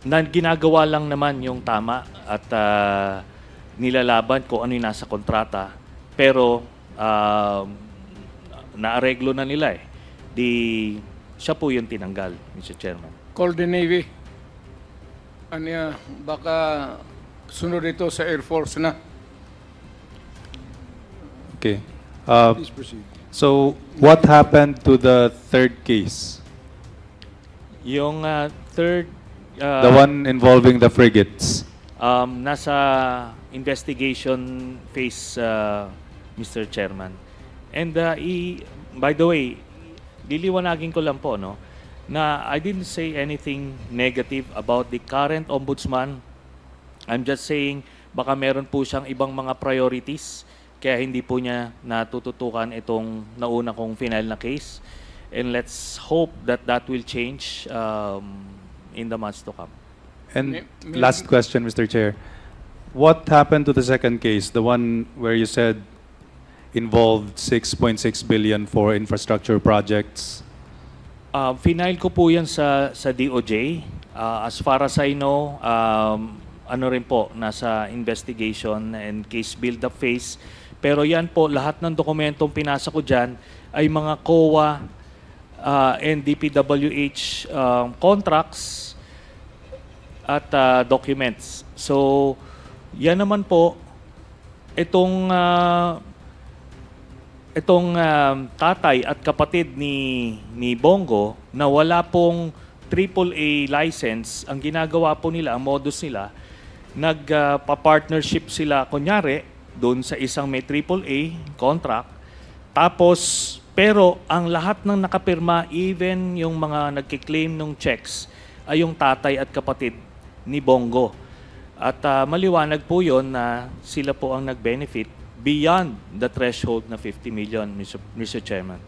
Na ginagawa lang naman yung tama at nilalaban kung ano yung nasa kontrata. Pero naareglo na nila eh. Siya po yung tinanggal, Mr. Chairman. Call the Navy. Baka sunod ito sa Air Force na. Okay. Please proceed. So, what happened to the third case? Yung third... The one involving the frigates? Nasa investigation phase, Mr. Chairman. And by the way, liliwanagin ko lang po, no, na I didn't say anything negative about the current ombudsman. I'm just saying baka meron po siyang ibang mga priorities kaya hindi po niya natututukan itong nauna kong final na case. And let's hope that that will change in the months to come. And last question, Mr. Chair. What happened to the second case, the one where you said involved 6.6 billion for infrastructure projects? Final ko po yan sa DOJ. As far as I know, ano rin po, nasa investigation and case build-up phase. Pero yan po, lahat ng dokumentong pinasa ko dyan ay mga COA and DPWH contracts at documents. So, yan naman po, itong tatay at kapatid ni Bongo na wala pong AAA license, ang ginagawa po nila, ang modus nila, nagpa-partnership sila, kunyari, doon sa isang may AAA contract. Tapos, pero ang lahat ng nakapirma, even yung mga nagkiklaim ng checks, ay yung tatay at kapatid ni Bongo. At maliwanag po yun na sila po ang nag-benefit beyond the threshold na 50 million, Mr. Chairman.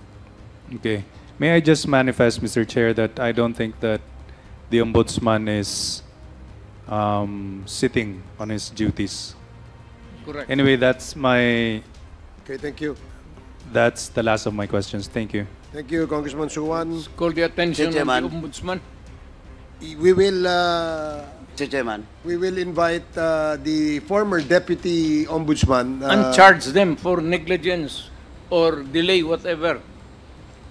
Okay. May I just manifest, Mr. Chair, that I don't think that the Ombudsman is sitting on his duties. Correct. Anyway, that's my... Okay, thank you. That's the last of my questions. Thank you. Thank you, Congressman Suwan. Call the attention of the Ombudsman. We will... Mr. Chairman. We will invite the former Deputy Ombudsman. And charge them for negligence or delay, whatever.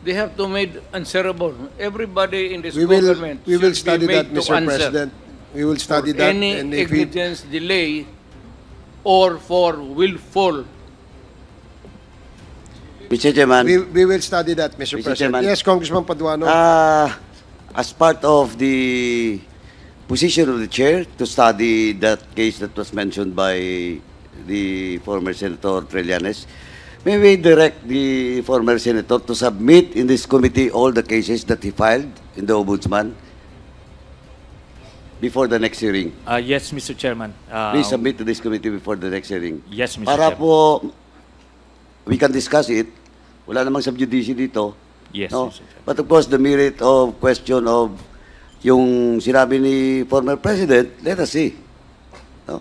They have to make answerable. Everybody in this government we will should study be that, made to Mr. answer President. We will study for that. any And if we, negligence, delay, or for willful. Mr. Chairman. we will study that, Mr. President. Chairman. Yes, Congressman Paduano. As part of the position of the chair to study that case that was mentioned by the former Senator Trillanes, may we direct the former Senator to submit in this committee all the cases that he filed in the Ombudsman before the next hearing? Yes, Mr. Chairman. Please submit to this committee before the next hearing. Yes, Mr. Para Chairman. po, we can discuss it. Wala namang subjudice dito. Yes, No? Mr. Chairman. But of course, the merit of question of yung sinabi ni former President, let us see. No?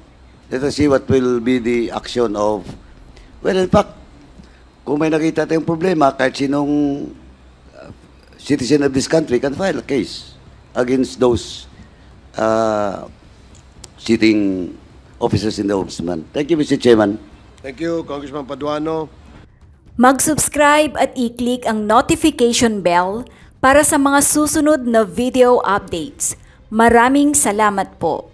Let us see what will be the action of... Well, in fact, kung may nakita tayong problema, kahit sinong citizen of this country can file a case against those sitting officers in the Ombudsman. Thank you, Mr. Chairman. Thank you, Congressman Paduano. Mag-subscribe at i-click ang notification bell para sa mga susunod na video updates. Maraming salamat po.